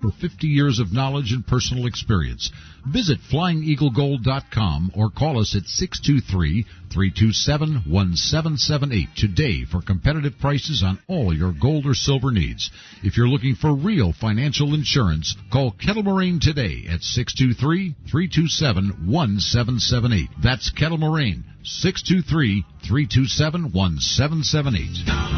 over 50 years of knowledge and personal experience. Visit FlyingEagleGold.com or call us at 623-327-1778 today for competitive prices on all your gold or silver needs. If you're looking for real financial insurance, call Kettle Moraine today at 623-327-1778. That's Kettle Moraine, 623-327-1778.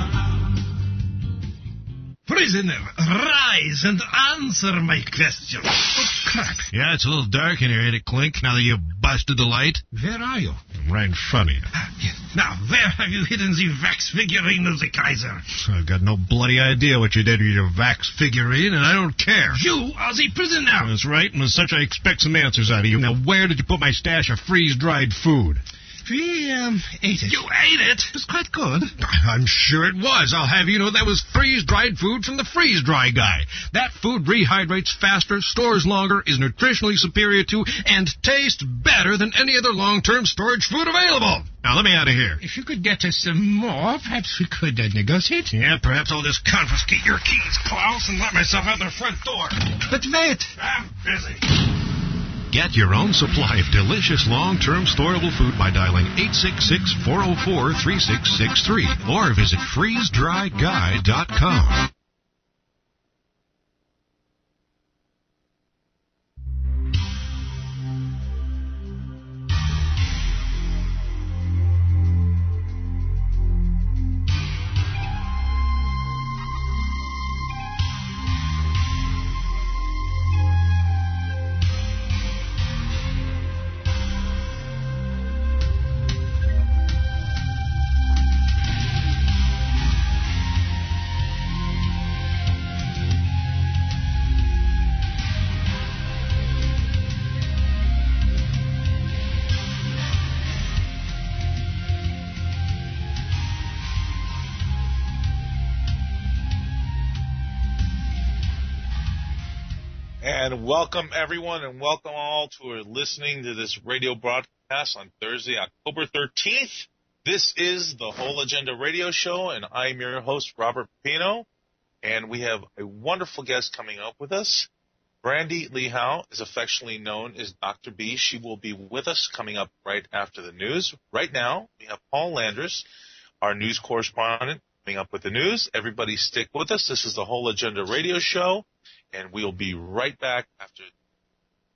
Prisoner, rise and answer my question. Oh, crap. Yeah, it's a little dark in here, ain't it, Clink, now that you busted the light? Where are you? Right in front of you. Yes. Now, where have you hidden the wax figurine of the Kaiser? I've got no bloody idea what you did with your wax figurine, and I don't care. You are the prisoner. That's right, and as such, I expect some answers out of you. Now, where did you put my stash of freeze-dried food? We, ate it. You ate it? It was quite good. I'm sure it was. I'll have you know that was freeze-dried food from the freeze-dry guy. That food rehydrates faster, stores longer, is nutritionally superior to, and tastes better than any other long-term storage food available. Now, let me out of here. If you could get us some more, perhaps we could negotiate. Yeah, perhaps I'll just confiscate your keys, Klaus, and let myself out the front door. But wait. I'm busy. Get your own supply of delicious long-term storable food by dialing 866-404-3663 or visit freezedryguy.com. And welcome, everyone, and welcome all to listening to this radio broadcast on Thursday, October 13th. This is the Whole Agenda Radio Show, and I'm your host, Robert Pino. And we have a wonderful guest coming up with us. Brandy Howe is affectionately known as Dr. B. She will be with us coming up right after the news. Right now, we have Paul Landers, our news correspondent, coming up with the news. Everybody stick with us. This is the Whole Agenda Radio Show. And we'll be right back after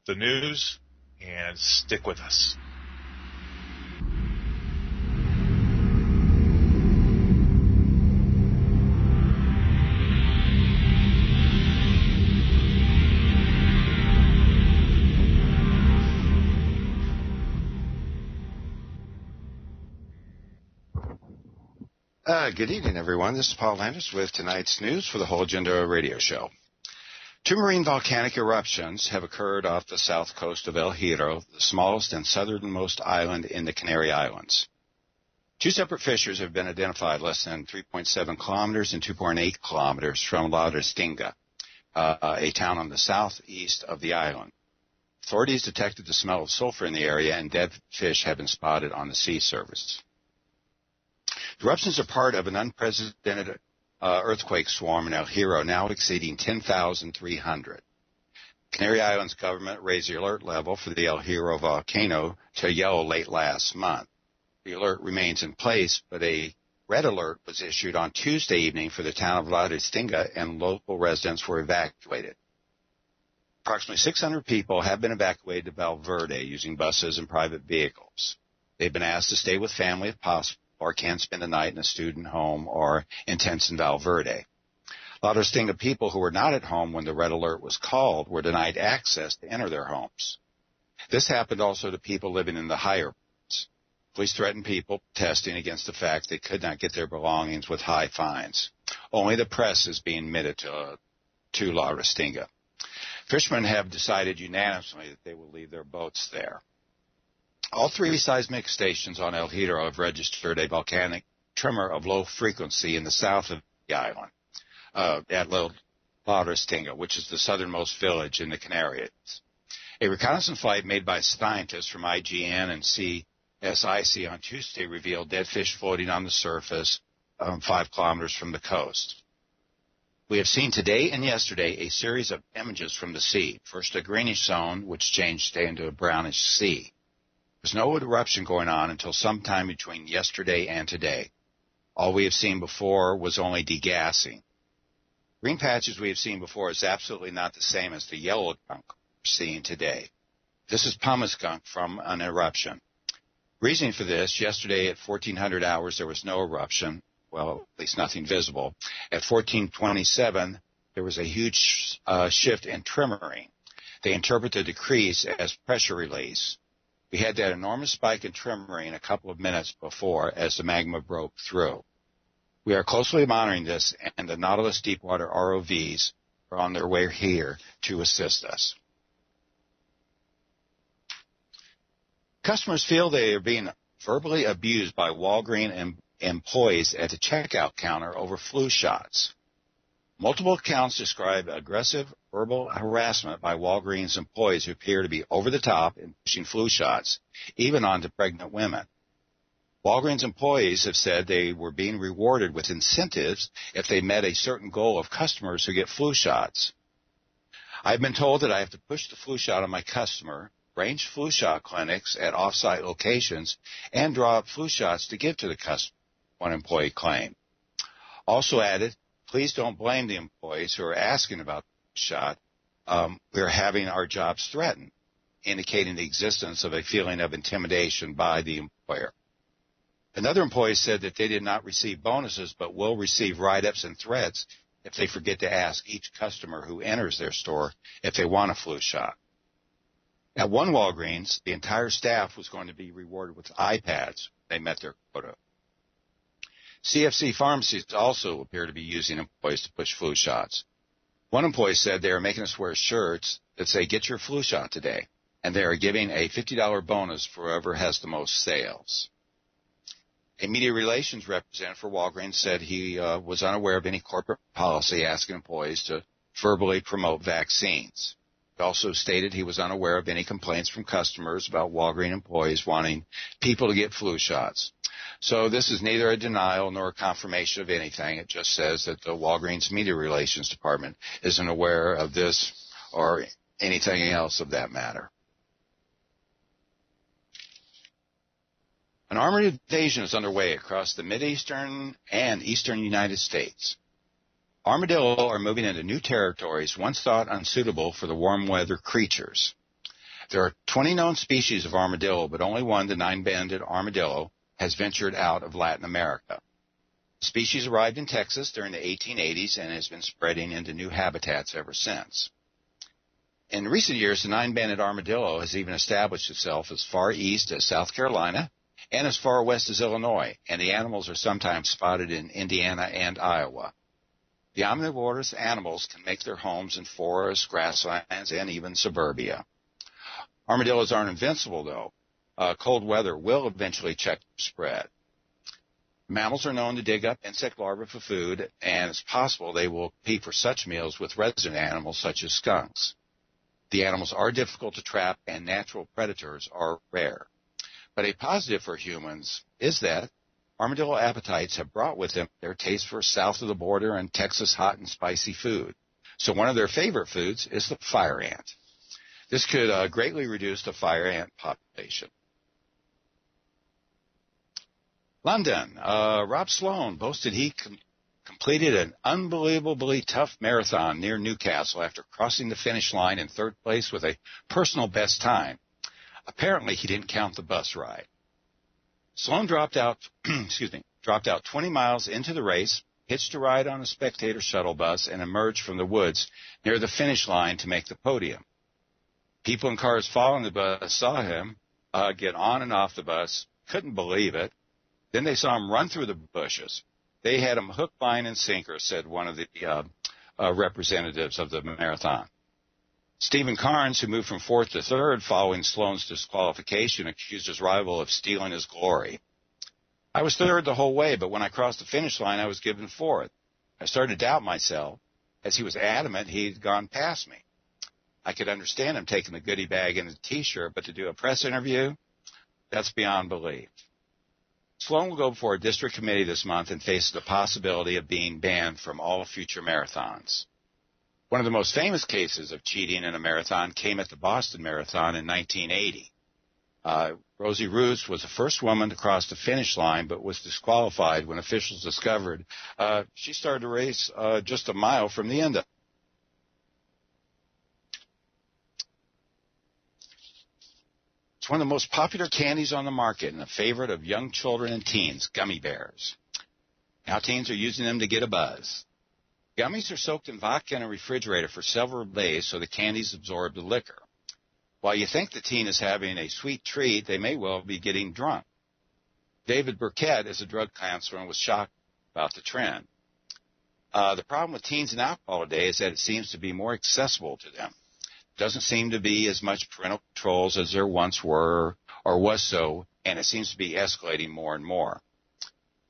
the news, and stick with us. Good evening, everyone. This is Paul Landis with tonight's news for the Whole Agenda Radio Show. 2 marine volcanic eruptions have occurred off the south coast of El Hierro, the smallest and southernmost island in the Canary Islands. 2 separate fissures have been identified less than 3.7 kilometers and 2.8 kilometers from La Restinga, a town on the southeast of the island. Authorities detected the smell of sulfur in the area, and dead fish have been spotted on the sea surface. The eruptions are part of an unprecedented earthquake swarm in El Hierro, now exceeding 10,300. Canary Islands government raised the alert level for the El Hierro volcano to yellow late last month. The alert remains in place, but a red alert was issued on Tuesday evening for the town of La Restinga, and local residents were evacuated. Approximately 600 people have been evacuated to Valverde using buses and private vehicles. They've been asked to stay with family if possible, or can spend the night in a student home or in tents in Valverde. La Restinga people who were not at home when the red alert was called were denied access to enter their homes. This happened also to people living in the higher parts. Police threatened people protesting against the fact they could not get their belongings with high fines. Only the press is being admitted to La Restinga. Fishermen have decided unanimously that they will leave their boats there. All 3 seismic stations on El Hierro have registered a volcanic tremor of low frequency in the south of the island, at La Restinga, which is the southernmost village in the Canaries. A reconnaissance flight made by scientists from IGN and CSIC on Tuesday revealed dead fish floating on the surface 5 kilometers from the coast. We have seen today and yesterday a series of images from the sea. First a greenish zone, which changed today into a brownish sea. There's no eruption going on until sometime between yesterday and today. All we have seen before was only degassing. Green patches we have seen before is absolutely not the same as the yellow gunk we're seeing today. This is pumice gunk from an eruption. Reasoning for this, yesterday at 1400 hours there was no eruption. Well, at least nothing visible. At 1427, there was a huge shift in tremoring. They interpret the decrease as pressure release. We had that enormous spike in tremoring a couple of minutes before as the magma broke through. We are closely monitoring this, and the Nautilus Deepwater ROVs are on their way here to assist us. Customers feel they are being verbally abused by Walgreens employees at the checkout counter over flu shots. Multiple accounts describe aggressive verbal harassment by Walgreens employees who appear to be over the top in pushing flu shots, even onto pregnant women. Walgreens employees have said they were being rewarded with incentives if they met a certain goal of customers who get flu shots. I've been told that I have to push the flu shot on my customer, arrange flu shot clinics at off-site locations, and draw up flu shots to give to the customer, one employee claimed. Also added, please don't blame the employees who are asking about the shot. We're having our jobs threatened, indicating the existence of a feeling of intimidation by the employer. Another employee said that they did not receive bonuses but will receive write-ups and threats if they forget to ask each customer who enters their store if they want a flu shot. At one Walgreens, the entire staff was going to be rewarded with iPads if they met their quota. CFC pharmacies also appear to be using employees to push flu shots. One employee said they are making us wear shirts that say, get your flu shot today, and they are giving a $50 bonus for whoever has the most sales. A media relations representative for Walgreens said he was unaware of any corporate policy asking employees to verbally promote vaccines. He also stated he was unaware of any complaints from customers about Walgreens employees wanting people to get flu shots. So this is neither a denial nor a confirmation of anything. It just says that the Walgreens Media Relations Department isn't aware of this or anything else of that matter. An armored invasion is underway across the Mideastern and eastern United States. Armadillo are moving into new territories once thought unsuitable for the warm weather creatures. There are 20 known species of armadillo, but only one, the nine-banded armadillo, has ventured out of Latin America. The species arrived in Texas during the 1880s and has been spreading into new habitats ever since. In recent years, the nine-banded armadillo has even established itself as far east as South Carolina and as far west as Illinois, and the animals are sometimes spotted in Indiana and Iowa. The omnivorous animals can make their homes in forests, grasslands, and even suburbia. Armadillos aren't invincible, though. Cold weather will eventually check their spread. Mammals are known to dig up insect larvae for food, and it's possible they will compete for such meals with resident animals such as skunks. The animals are difficult to trap, and natural predators are rare. But a positive for humans is that armadillo appetites have brought with them their taste for south of the border and Texas hot and spicy food. So one of their favorite foods is the fire ant. This could greatly reduce the fire ant population. London. Rob Sloan boasted he completed an unbelievably tough marathon near Newcastle after crossing the finish line in third place with a personal best time. Apparently, he didn't count the bus ride. Sloan dropped out 20 miles into the race, hitched a ride on a spectator shuttle bus, and emerged from the woods near the finish line to make the podium. People in cars following the bus saw him get on and off the bus, couldn't believe it. Then they saw him run through the bushes. They had him hook, line, and sinker, said one of the representatives of the marathon. Stephen Carnes, who moved from fourth to third following Sloan's disqualification, accused his rival of stealing his glory. I was third the whole way, but when I crossed the finish line, I was given fourth. I started to doubt myself, as he was adamant he'd gone past me. I could understand him taking the goodie bag and the T-shirt, but to do a press interview, that's beyond belief. Sloan will go before a district committee this month and faces the possibility of being banned from all future marathons. One of the most famous cases of cheating in a marathon came at the Boston Marathon in 1980. Rosie Roos was the first woman to cross the finish line, but was disqualified when officials discovered she started the race just a mile from the end of it. It's one of the most popular candies on the market and a favorite of young children and teens, gummy bears. Now teens are using them to get a buzz. Gummies are soaked in vodka in a refrigerator for several days so the candies absorb the liquor. While you think the teen is having a sweet treat, they may well be getting drunk. David Burkett is a drug counselor and was shocked about the trend. The problem with teens and alcohol today is that it seems to be more accessible to them. Doesn't seem to be as much parental controls as there once were or was so, and it seems to be escalating more and more.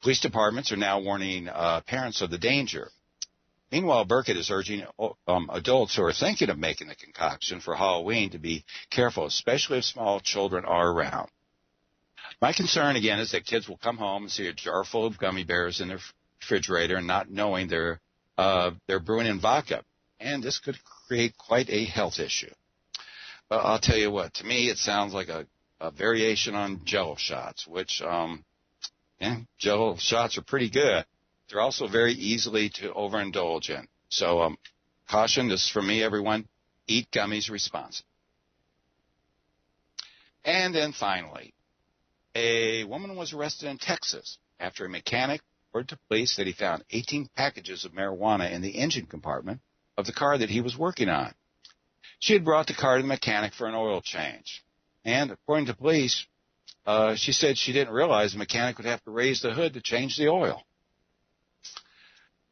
Police departments are now warning parents of the danger. Meanwhile, Burkett is urging adults who are thinking of making the concoction for Halloween to be careful, especially if small children are around. My concern, again, is that kids will come home and see a jar full of gummy bears in their refrigerator and not knowing they're brewing in vodka. And this could create quite a health issue. But I'll tell you what, to me it sounds like a variation on Jell-O shots, which Jell-O shots are pretty good. They're also very easily to overindulge in. So caution, this is for me, everyone, eat gummies responsibly. And then finally, a woman was arrested in Texas after a mechanic reported to police that he found 18 packages of marijuana in the engine compartment of the car that he was working on. She had brought the car to the mechanic for an oil change. And according to police, she said she didn't realize the mechanic would have to raise the hood to change the oil.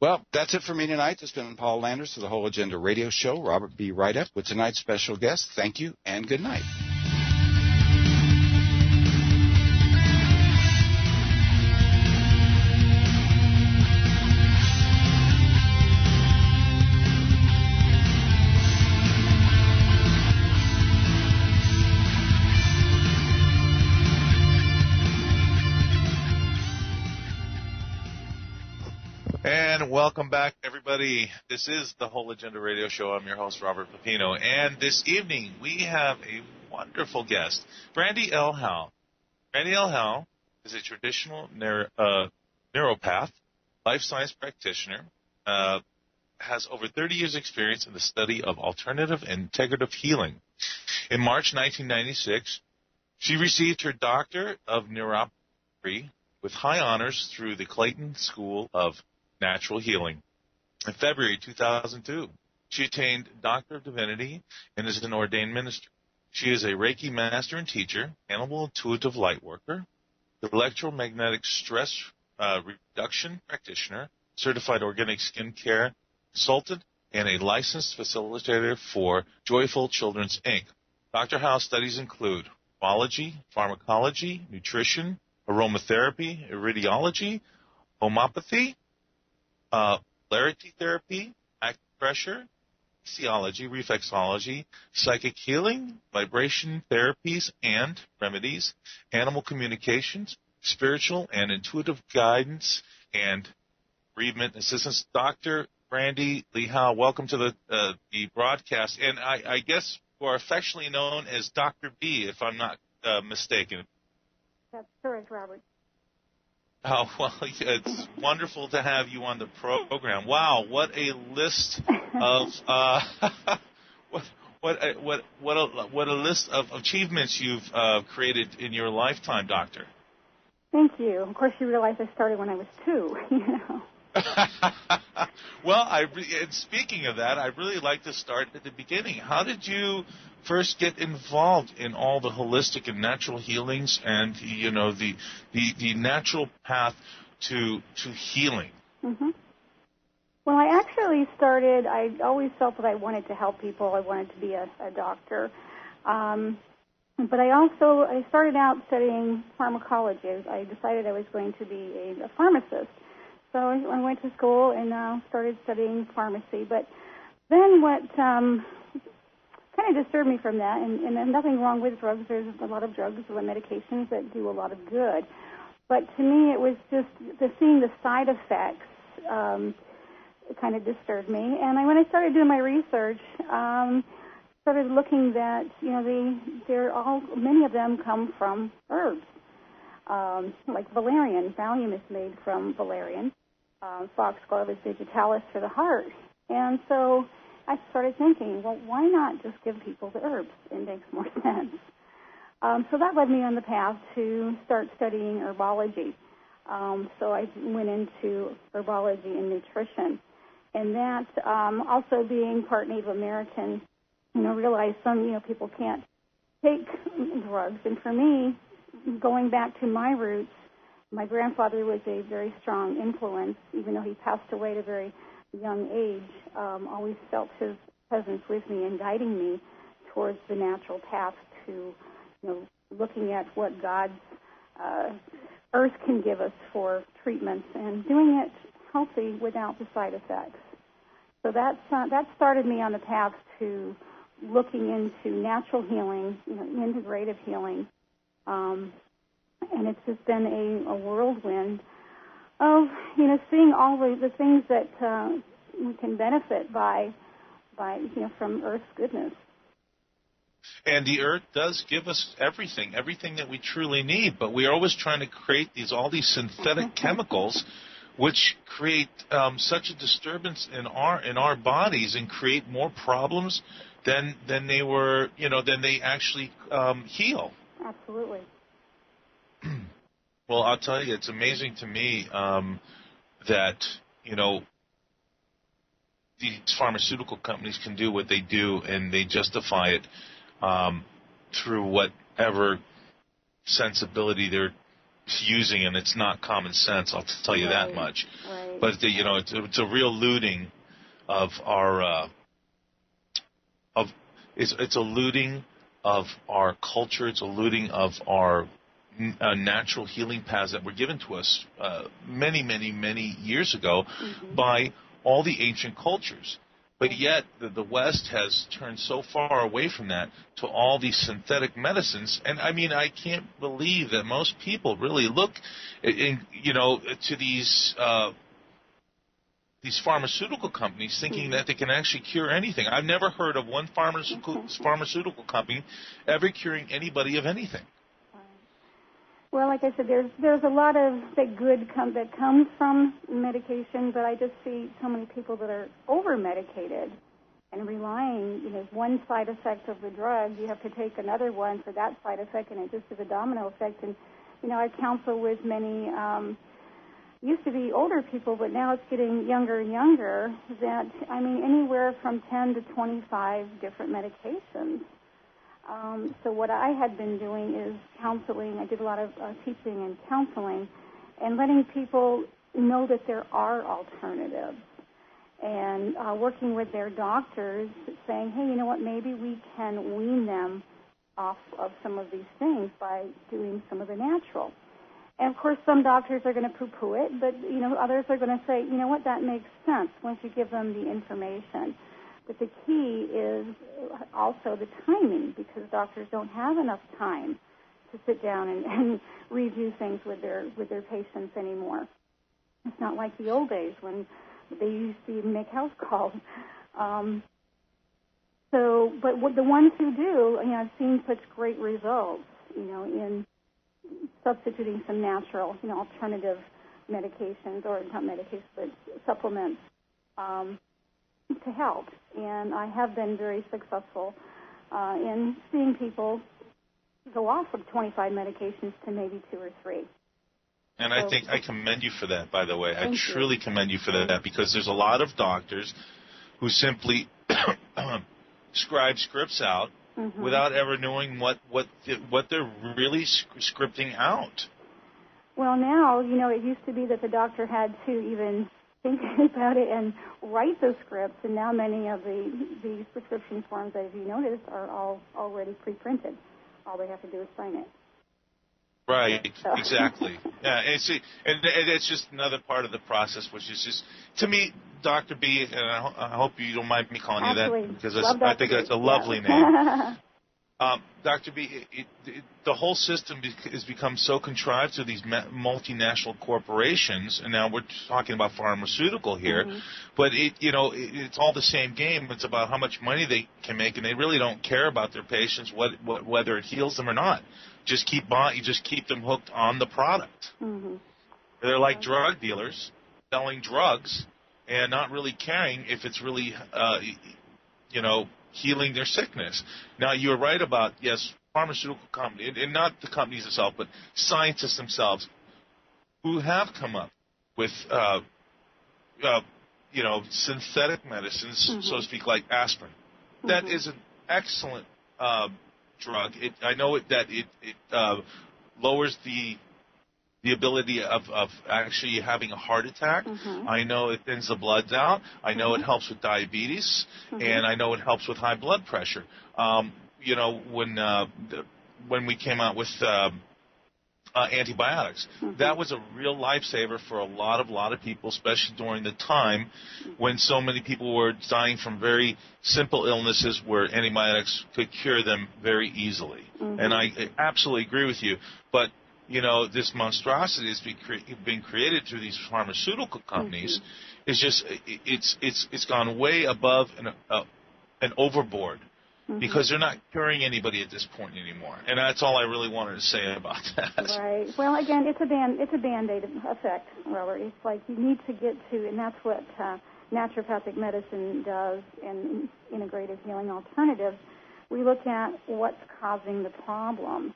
Well, that's it for me tonight. This has been Paul Landers for the Whole Agenda Radio Show. Robert B. Right up with tonight's special guest. Thank you and good night. And welcome back, everybody. This is the Whole Agenda Radio Show. I'm your host, Robert Pepino. And this evening, we have a wonderful guest, Brandy L. Howe. Brandy L. Howe is a traditional neuropath, life science practitioner, has over 30 years' experience in the study of alternative and integrative healing. In March 1996, she received her Doctor of Neuropathy with high honors through the Clayton School of Natural Healing. In February 2002, she attained Doctor of Divinity and is an ordained minister. She is a Reiki master and teacher, animal intuitive light worker, electromagnetic stress reduction practitioner, certified organic skincare consultant, and a licensed facilitator for Joyful Children's Inc. Dr. Howe's studies include biology, pharmacology, nutrition, aromatherapy, iridiology, homeopathy, polarity therapy, acupressure, physiology, reflexology, psychic healing, vibration therapies and remedies, animal communications, spiritual and intuitive guidance, and bereavement assistance. Dr. Brandy Lee Howe, welcome to the broadcast, and I guess you are affectionately known as Dr. B, if I'm not mistaken. That's correct, Robert. Oh, well, it's wonderful to have you on the program. Wow, what a list of what a list of achievements you've created in your lifetime, Doctor. Thank you. Of course, you realize I started when I was 2. Well, and speaking of that, I'd really like to start at the beginning. How did you first get involved in all the holistic and natural healings and, the natural path to healing? Mm-hmm. Well, I actually started, I always felt that I wanted to help people. I wanted to be a doctor. But I started out studying pharmacology. I decided I was going to be a pharmacist. So I went to school and started studying pharmacy. But then what kind of disturbed me from that, and nothing wrong with drugs. There's a lot of drugs and medications that do a lot of good. But to me, it was just seeing the side effects kind of disturbed me. And when I started doing my research, started looking that many of them come from herbs, like valerian. Valium is made from valerian. Foxglove is digitalis for the heart. And so I started thinking, well, why not just give people the herbs? It makes more sense. So that led me on the path to start studying herbology. So I went into herbology and nutrition. And that, also being part Native American, realized some, people can't take drugs. And for me, going back to my roots, my grandfather was a very strong influence, even though he passed away at a very young age. Always felt his presence with me and guiding me towards the natural path to, looking at what God's earth can give us for treatments and doing it healthy without the side effects. So that started me on the path to looking into natural healing, integrative healing. And it's just been a whirlwind of, seeing all the things that we can benefit by from Earth's goodness. And the earth does give us everything that we truly need, but we're always trying to create all these synthetic chemicals, which create such a disturbance in our bodies and create more problems than they actually heal. Absolutely. Well, I'll tell you, it's amazing to me that these pharmaceutical companies can do what they do, and they justify it through whatever sensibility they're using, and it's not common sense. I'll tell you that much. Right. But it's a real looting of our it's a looting of our culture. It's a looting of our natural healing paths that were given to us many, many, many years ago by all the ancient cultures. But yet the West has turned so far away from that to all these synthetic medicines. And, I can't believe that most people really look to these pharmaceutical companies thinking that they can actually cure anything. I've never heard of one pharmaceutical company ever curing anybody of anything. Well, like I said, there's a lot of that comes from medication, but I just see so many people that are over-medicated and relying, one side effect of the drug, you have to take another one for that side effect, and it just is a domino effect. And, I counsel with many, used to be older people, but now it's getting younger and younger, that, anywhere from 10 to 25 different medications. So what I had been doing is counseling. I did a lot of teaching and counseling and letting people know that there are alternatives and working with their doctors saying, hey, you know what, maybe we can wean them off of some of these things by doing some of the natural. And, of course, some doctors are going to poo-poo it, but, others are going to say, you know what, that makes sense once you give them the information. But the key is also the timing, because doctors don't have enough time to sit down and review things with their patients anymore. It's not like the old days when they used to even make house calls. But the ones who do, I've seen such great results, in substituting some natural, alternative medications, or not medications, but supplements. To help, and I have been very successful in seeing people go off of 25 medications to maybe 2 or 3. And I think I commend you for that, by the way. I truly commend you for that, because there's a lot of doctors who simply scribe scripts out without ever knowing what they're really scripting out. Well, now, it used to be that the doctor had to even think about it and write the scripts, and now many of the prescription forms, as you noticed, are all already pre-printed. All they have to do is sign it. Right, so. Exactly. Yeah, and it's just another part of the process, which is just, to me, Dr. B, and I hope you don't mind me calling Absolutely. you that, because I think that's a lovely name. Dr. B, the whole system has become so contrived through these multinational corporations, and now we're talking about pharmaceutical here, but it's all the same game. It's about how much money they can make, and they really don't care about their patients, whether it heals them or not. You just keep them hooked on the product. They're like drug dealers selling drugs and not really caring if it's really, healing their sickness. Now, you're right about, yes, pharmaceutical companies, and not the companies themselves, but scientists themselves who have come up with, synthetic medicines, so to speak, like aspirin. That is an excellent drug. I know that it lowers the ability of actually having a heart attack. I know it thins the blood down. I know it helps with diabetes, and I know it helps with high blood pressure. When we came out with antibiotics, that was a real lifesaver for a lot of people, especially during the time when so many people were dying from very simple illnesses where antibiotics could cure them very easily. And I absolutely agree with you. But this monstrosity has been created through these pharmaceutical companies. It's just it's gone way above and overboard because they're not curing anybody at this point anymore. And that's all I really wanted to say about that. Right. Well, again, it's a Band-Aid effect, Robert. It's like you need to get to, and that's what naturopathic medicine does, and integrative healing alternatives. We look at what's causing the problem.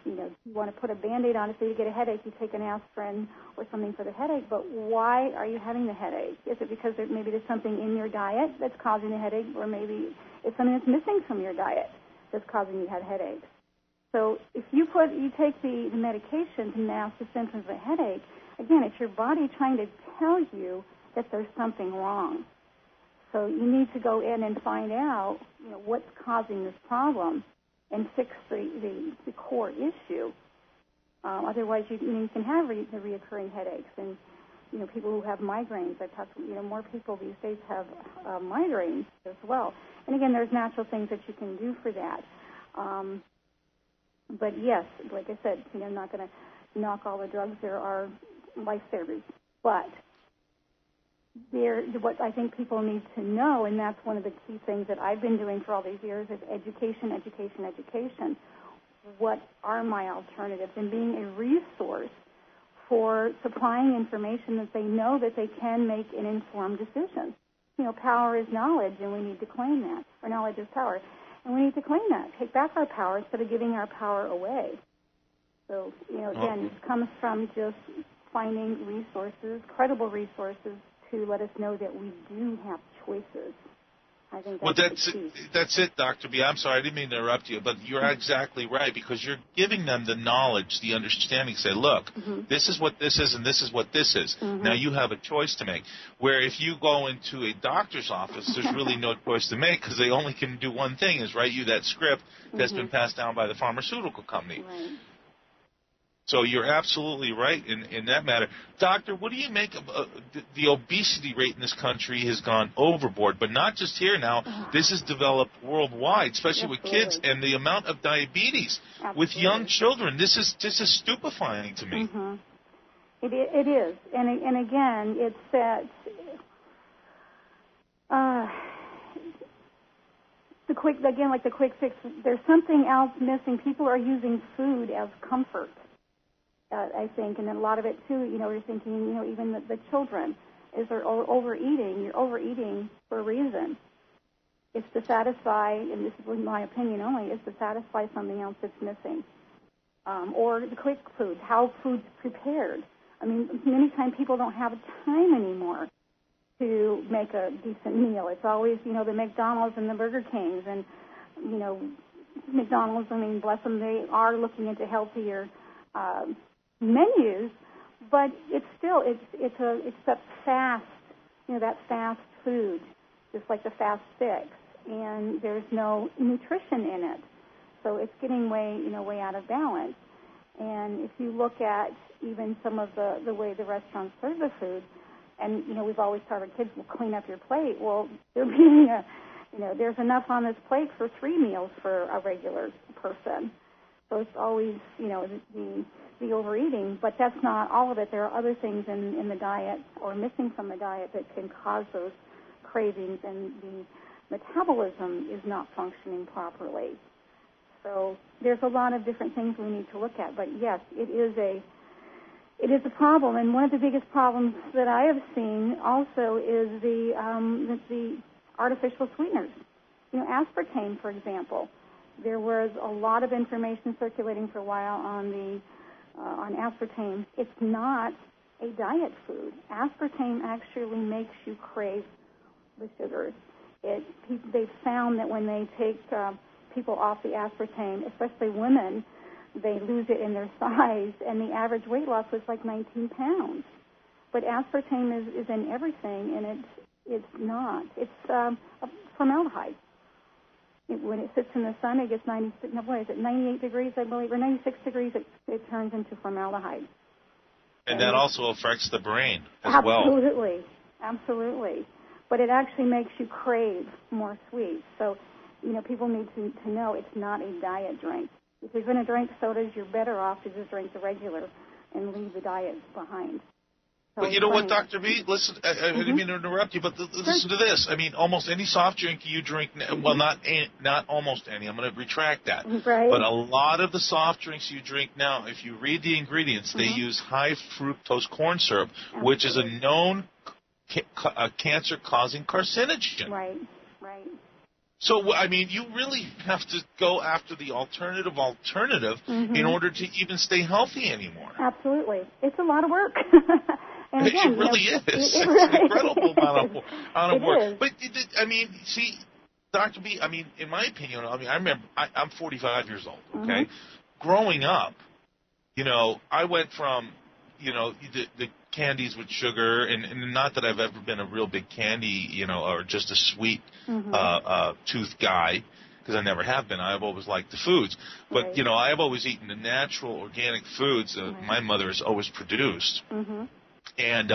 You want to put a Band-Aid on it so you get a headache, you take an aspirin or something for the headache, but why are you having the headache? Is it because maybe there's something in your diet that's causing the headache, or maybe it's something that's missing from your diet that's causing you to have headaches? So if you take the medication to mask the symptoms of a headache, again, it's your body trying to tell you that there's something wrong. So you need to go in and find out, what's causing this problem and fix the core issue. Otherwise, you can have the reoccurring headaches. And, people who have migraines, I've talked, more people these days have migraines as well. And, again, there's natural things that you can do for that. But, yes, like I said, I'm not going to knock all the drugs. There are lifesavers. But what I think people need to know, and that's one of the key things that I've been doing for all these years, is education. What are my alternatives? And being a resource for supplying information that they know that they can make an informed decision. Power is knowledge, and we need to claim that. Or knowledge is power. And we need to claim that. Take back our power instead of giving our power away. So, again, it comes from just finding resources, credible resources, to let us know that we do have choices. I think that's it, Dr. B. I'm sorry, I didn't mean to interrupt you, but you're exactly right, because you're giving them the knowledge, the understanding. Say, look, this is what this is and this is what this is. Now you have a choice to make. Where if you go into a doctor's office, there's really no choice to make, because they only can do one thing, is write you that script that's been passed down by the pharmaceutical company. Right. So you're absolutely right in that matter. Doctor, what do you make of the obesity rate in this country has gone overboard, but not just here now. This is developed worldwide, especially with kids, and the amount of diabetes with young children. This is stupefying to me. It is. And again, it's that the quick fix, there's something else missing. People are using food as comfort. I think, and then a lot of it too, you're thinking, even the children, they're overeating. You're overeating for a reason. It's to satisfy, and this is my opinion only, is to satisfy something else that's missing. Or the quick food, how food's prepared. I mean, many times people don't have time anymore to make a decent meal. It's always, the McDonald's and the Burger Kings, and, McDonald's, bless them, they are looking into healthier menus, but it's still it's that fast, that fast food, just like the fast fix, and there's no nutrition in it, so it's getting way out of balance. And if you look at even some of the way the restaurants serve the food, and we've always taught our kids, well, clean up your plate. Well, they're being there's enough on this plate for 3 meals for a regular person. So it's always, the overeating, but that's not all of it. There are other things in the diet or missing from the diet that can cause those cravings, and the metabolism is not functioning properly. So there's a lot of different things we need to look at. But yes, it is a problem, and one of the biggest problems that I have seen also is the artificial sweeteners. Aspartame, for example. There was a lot of information circulating for a while on aspartame. It's not a diet food. Aspartame actually makes you crave the sugars. They've found that when they take people off the aspartame, especially women, they lose it in their size, and the average weight loss was like 19 pounds. But aspartame is in everything, and it's not. It's formaldehyde. When it sits in the sun, it gets 98 degrees, I believe, or 96 degrees, it turns into formaldehyde. And that also affects the brain as well. Absolutely. But it actually makes you crave more sweets. So, people need to know it's not a diet drink. If you're going to drink sodas, you're better off to just drink the regular and leave the diet behind. But you know what, Dr. B? Listen, I didn't mean to interrupt you, but listen to this. I mean, almost any soft drink you drink, well, not almost any. I'm going to retract that. Right. But a lot of the soft drinks you drink now, if you read the ingredients, they use high fructose corn syrup, which is a known cancer-causing carcinogen. Right. So, I mean, you really have to go after the alternative in order to even stay healthy anymore. Absolutely. It's a lot of work. And again, it really is. It's an incredible amount of work. Is. But, I mean, see, Dr. B, I mean, in my opinion, I remember, I'm 45 years old, okay? Growing up, I went from, the candies with sugar, and not that I've ever been a real big candy, or just a sweet tooth guy, because I never have been. I've always liked the foods. But, I've always eaten the natural, organic foods that my mother has always produced. And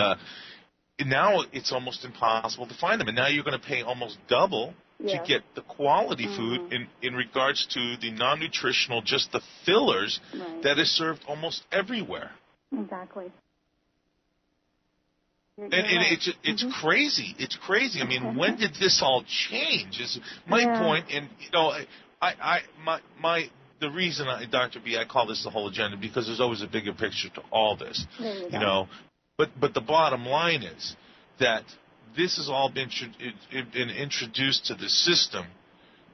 now it's almost impossible to find them. And now you're going to pay almost double to get the quality food in regards to the non-nutritional, just the fillers that is served almost everywhere. Exactly. And it's crazy. It's crazy. I mean, when did this all change? Is my point. And the reason, Dr. B, I call this the whole agenda, because there's always a bigger picture to all this. But the bottom line is that this has all been introduced to the system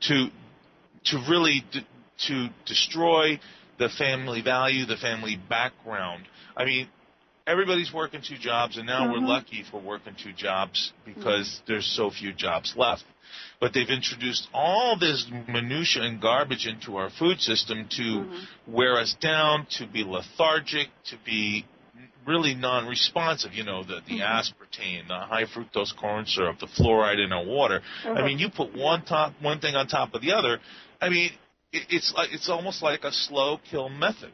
to really to destroy the family value, the family background. I mean, everybody's working 2 jobs, and now we're lucky if we're working 2 jobs because there's so few jobs left. But they've introduced all this minutia and garbage into our food system to wear us down, to be lethargic, to be really non-responsive. The aspartame, the high fructose corn syrup, the fluoride in our water. I mean, you put one thing on top of the other. I mean, it's almost like a slow kill method.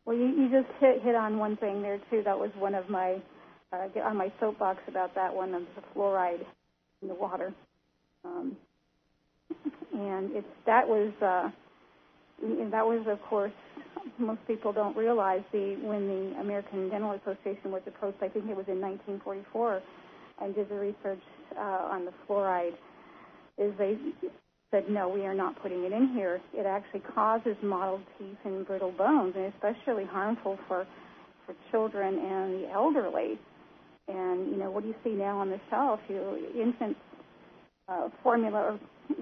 Well, you just hit on one thing there too. That was one of my on my soapbox about that one, of the fluoride in the water, and that was of course, most people don't realize when the American Dental Association was approached, I think it was in 1944, and did the research on the fluoride, is they said, no, we are not putting it in here. It actually causes mottled teeth and brittle bones, and especially harmful for children and the elderly. And, what do you see now on the shelf? Infant formula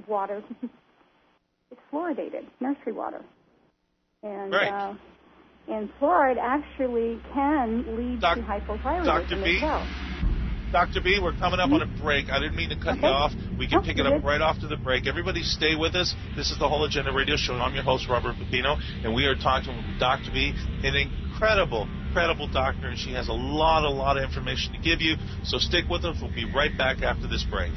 water, it's fluoridated, nursery water. And and fluoride actually can lead to hypothyroidism as well. Dr. B, we're coming up on a break. I didn't mean to cut you off. We can pick it up right after the break. Everybody stay with us. This is the Whole Agenda Radio Show. I'm your host, Robert Pepino, and we are talking with Dr. B, an incredible doctor, and she has a lot of information to give you. So stick with us. We'll be right back after this break.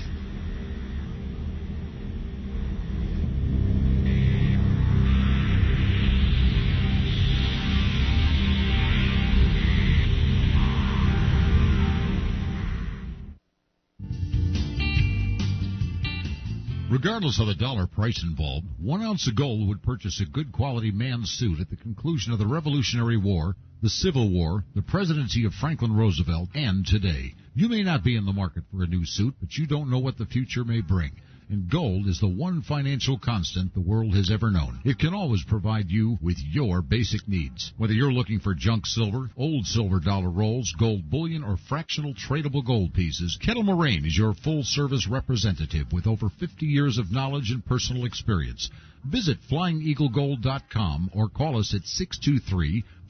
Regardless of the dollar price involved, 1 ounce of gold would purchase a good quality man's suit at the conclusion of the Revolutionary War, the Civil War, the presidency of Franklin Roosevelt, and today. You may not be in the market for a new suit, but you don't know what the future may bring. And gold is the one financial constant the world has ever known. It can always provide you with your basic needs. Whether you're looking for junk silver, old silver dollar rolls, gold bullion, or fractional tradable gold pieces, Kettle Moraine is your full-service representative with over 50 years of knowledge and personal experience. Visit FlyingEagleGold.com or call us at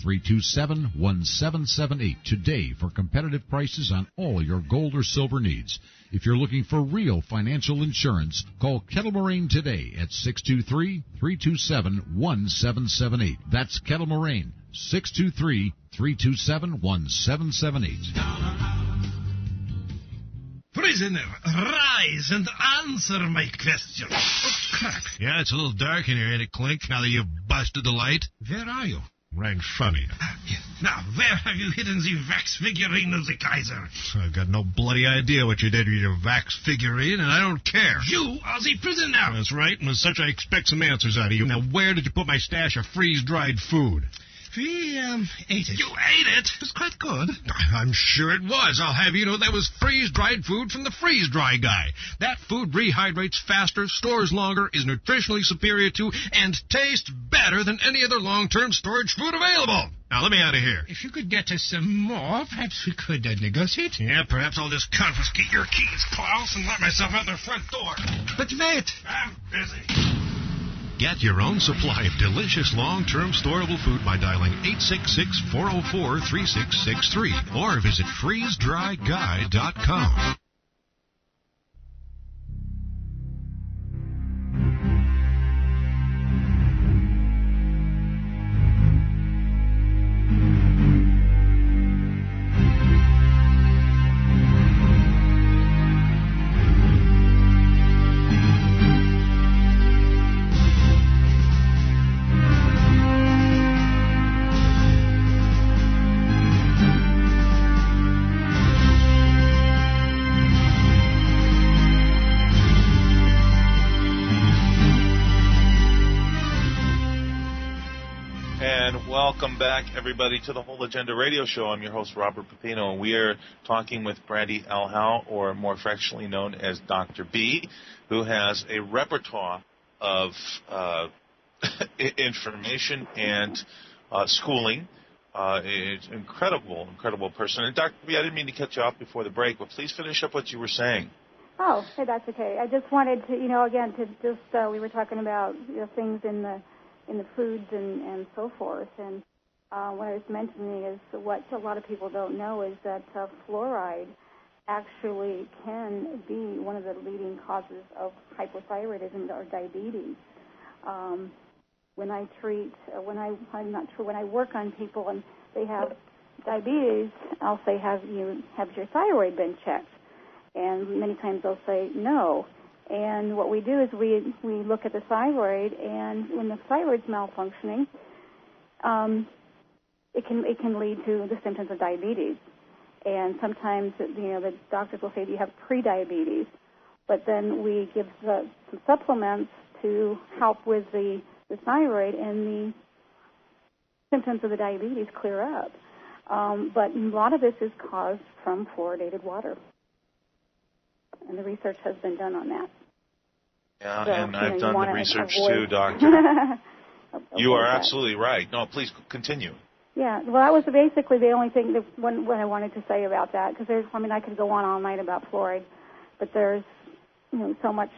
623-327-1778 today for competitive prices on all your gold or silver needs. If you're looking for real financial insurance, call Kettle Moraine today at 623-327-1778. That's Kettle Moraine, 623-327-1778. Prisoner, rise and answer my question. Oh, crap. Yeah, it's a little dark in here, ain't it, Clink? Now that you've busted the light. Where are you? Right in front of you. Yes. Now, where have you hidden the wax figurine of the Kaiser? I've got no bloody idea what you did with your wax figurine, and I don't care. You are the prisoner. That's right, and as such, I expect some answers out of you. Now, where did you put my stash of freeze-dried food? We, ate it. You ate it? It was quite good. I'm sure it was. I'll have you know that was freeze-dried food from the freeze-dry guy. That food rehydrates faster, stores longer, is nutritionally superior to, and tastes better than any other long-term storage food available. Now, let me out of here. If you could get us some more, perhaps we could negotiate. Yeah, perhaps I'll just confiscate your keys, Klaus, and let myself out the front door. But wait. I'm busy. Get your own supply of delicious long-term storable food by dialing 866-404-3663 or visit freezedryguy.com. Welcome back, everybody, to the Whole Agenda Radio Show. I'm your host, Robert Pepino, and we are talking with Brandy Howe, or more affectionately known as Dr. B, who has a repertoire of information and schooling. It's an incredible person. And Dr. B, I didn't mean to cut you off before the break, but please finish up what you were saying. Oh, hey, that's okay. I just wanted to, again, to just, we were talking about things in the foods and so forth. And what I was mentioning is what a lot of people don't know is that fluoride actually can be one of the leading causes of hypothyroidism or diabetes. When I work on people and they have diabetes, I'll say, have your thyroid been checked? And many times they'll say no. And what we do is we look at the thyroid, and when the thyroid's malfunctioning, it can lead to the symptoms of diabetes. And sometimes the doctors will say, do you have pre-diabetes? But then we give some supplements to help with the thyroid, and the symptoms of the diabetes clear up. But a lot of this is caused from fluoridated water. And the research has been done on that. Yeah, so, and I've done the research too, Doctor. You are absolutely right. No, please continue. Yeah, well, that was basically the only thing what I wanted to say about that, because I could go on all night about fluoride, but there's, so much.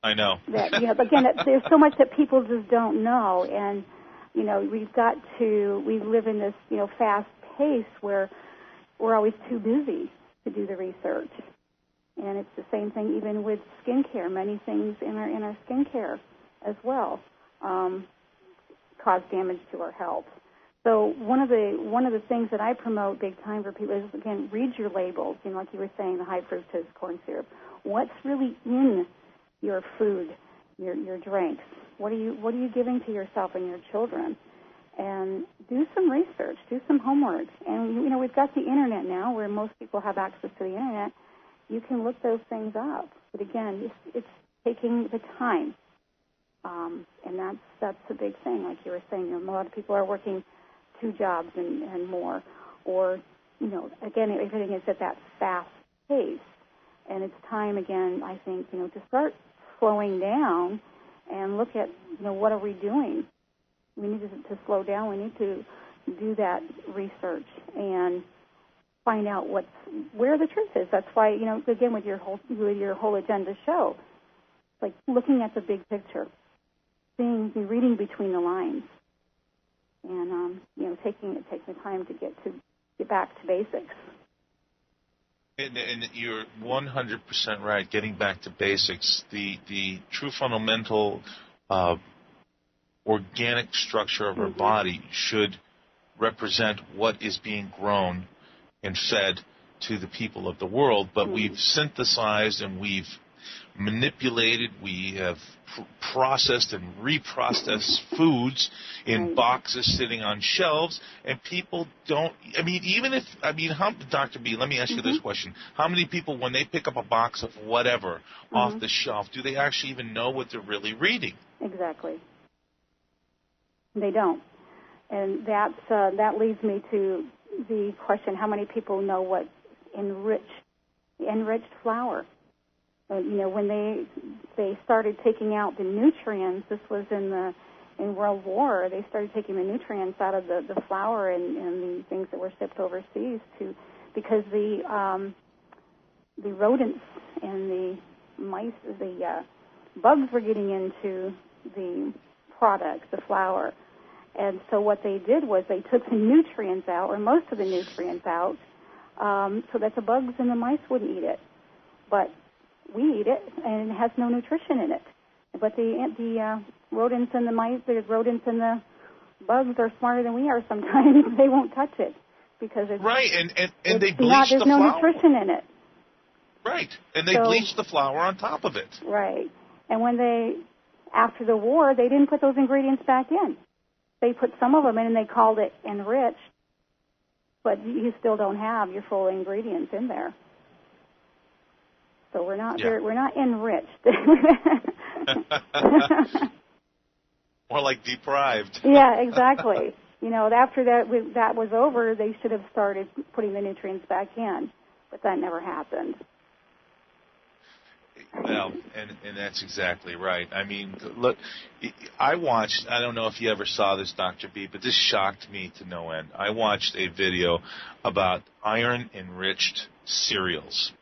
I know. That, again, there's so much that people just don't know, and, we live in this, fast pace where we're always too busy to do the research. And it's the same thing even with skincare. Many things in our skincare as well cause damage to our health. So one of the things that I promote big time for people is, again, read your labels. Like you were saying, the high fructose corn syrup. What's really in your food, your drinks? What are you giving to yourself and your children? And do some research, do some homework. And we've got the internet now, where most people have access to the internet. you can look those things up. But again, it's taking the time, and that's a big thing. Like you were saying, a lot of people are working 2 jobs and more, or again, everything is at that fast pace, and it's time again, I think, to start slowing down and look at what are we doing. We need to slow down. We need to do that research and find out where the truth is. That's why, again, with your whole agenda show, like looking at the big picture, reading between the lines, and taking the time to get back to basics. And you're 100% right. Getting back to basics, the true fundamental organic structure of our body should represent what is being grown and fed to the people of the world, but we've synthesized and we've manipulated, we have processed and reprocessed foods in boxes sitting on shelves, and people don't, Dr. B, let me ask you this question. How many people, when they pick up a box of whatever off the shelf, do they actually even know what they're really reading? Exactly. They don't. And that leads me to the question, how many people know what enriched flour? When they started taking out the nutrients, this was in World War, they started taking the nutrients out of the flour and the things that were shipped overseas because the rodents and the mice, the bugs were getting into the product, the flour. And so what they did was they took the nutrients out, or most of the nutrients out, so that the bugs and the mice wouldn't eat it. But we eat it, and it has no nutrition in it. But the rodents and the mice, the rodents and the bugs are smarter than we are sometimes. They won't touch it because it's right, and they bleach there's the no flour. nutrition in it. Right, and they bleach the flour on top of it. Right, and after the war, they didn't put those ingredients back in. They put some of them in, and they called it enriched, but you still don't have your full ingredients in there. So we're not enriched. More like deprived. Yeah, exactly. After that was over, they should have started putting the nutrients back in, but that never happened. Well, and that's exactly right. I mean, look, I don't know if you ever saw this, Dr. B, but this shocked me to no end. I watched a video about iron-enriched cereals.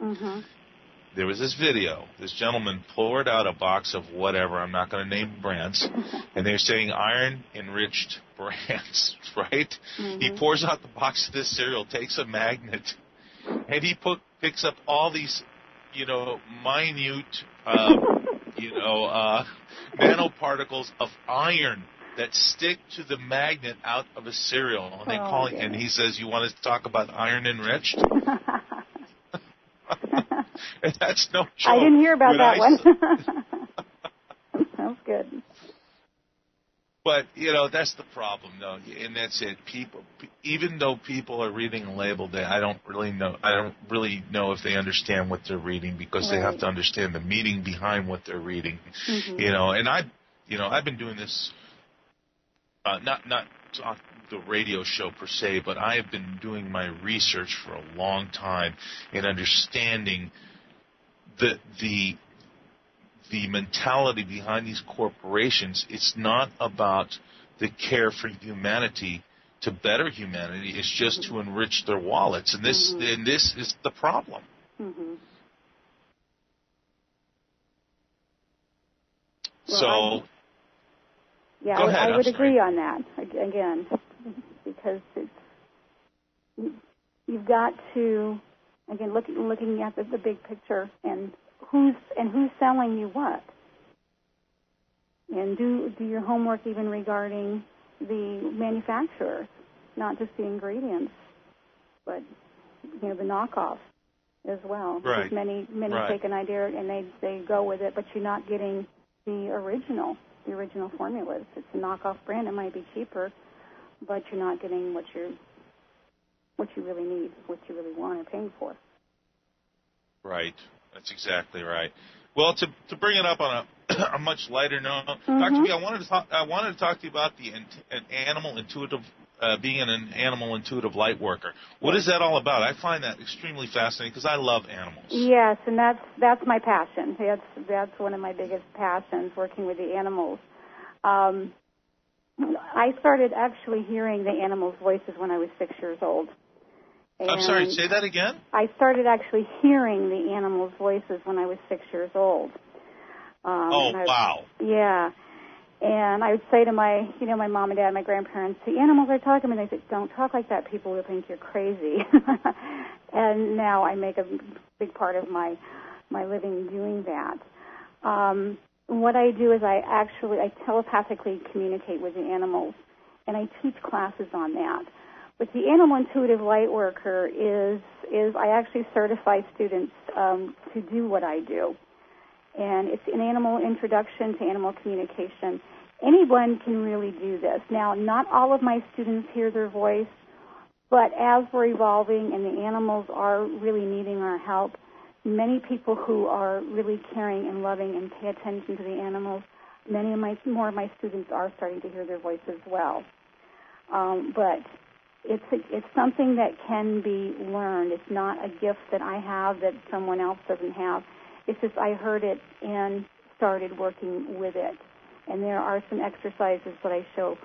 There was this video. This gentleman poured out a box of whatever, I'm not going to name brands, and they're saying iron-enriched brands, right? He pours out the box of this cereal, takes a magnet, and he picks up all these minute, nanoparticles of iron that stick to the magnet out of a cereal. And and he says, "You want to talk about iron enriched?" And that's no joke. I didn't hear about that one. That was good. But, that's the problem, though, and that's it. People, even though people are reading a label, I don't really know if they understand what they're reading, because they have to understand the meaning behind what they're reading. And I've been doing this, not on the radio show per se, but I have been doing my research for a long time in understanding the mentality behind these corporations. It's not about the care for humanity to better humanity. It's just to enrich their wallets, and this is the problem. So, yeah, go ahead. I would agree on that again, because you've got to looking at the big picture and who's selling you what, and do your homework even regarding the manufacturer, not just the ingredients, but the knockoff as well. Right. Because many take an idea and they go with it, but you're not getting the original formulas. It's a knockoff brand. It might be cheaper, but you're not getting what you really need, what you really want, or paying for. Right. That's exactly right. Well, to bring it up on a much lighter note, Mm-hmm. Dr. B, I wanted to talk to you about being an animal intuitive light worker. What is that all about? I find that extremely fascinating because I love animals. Yes, and that's my passion. That's one of my biggest passions, working with the animals. I started actually hearing the animals' voices when I was 6 years old. And I'm sorry, say that again? I started actually hearing the animals' voices when I was 6 years old. Wow. Yeah. And I would say to my mom and dad, my grandparents, the animals are talking, and they said, don't talk like that. People will think you're crazy. And now I make a big part of my living doing that. What I do is I telepathically communicate with the animals, and I teach classes on that. But the animal intuitive light worker is I actually certify students to do what I do. And it's an animal introduction to animal communication. Anyone can really do this. Now, not all of my students hear their voice, but as we're evolving and the animals are really needing our help, many people who are really caring and loving and pay attention to the animals, more of my students are starting to hear their voice as well. But it's something that can be learned. It's not a gift that I have that someone else doesn't have. It's just I heard it and started working with it. And there are some exercises that I show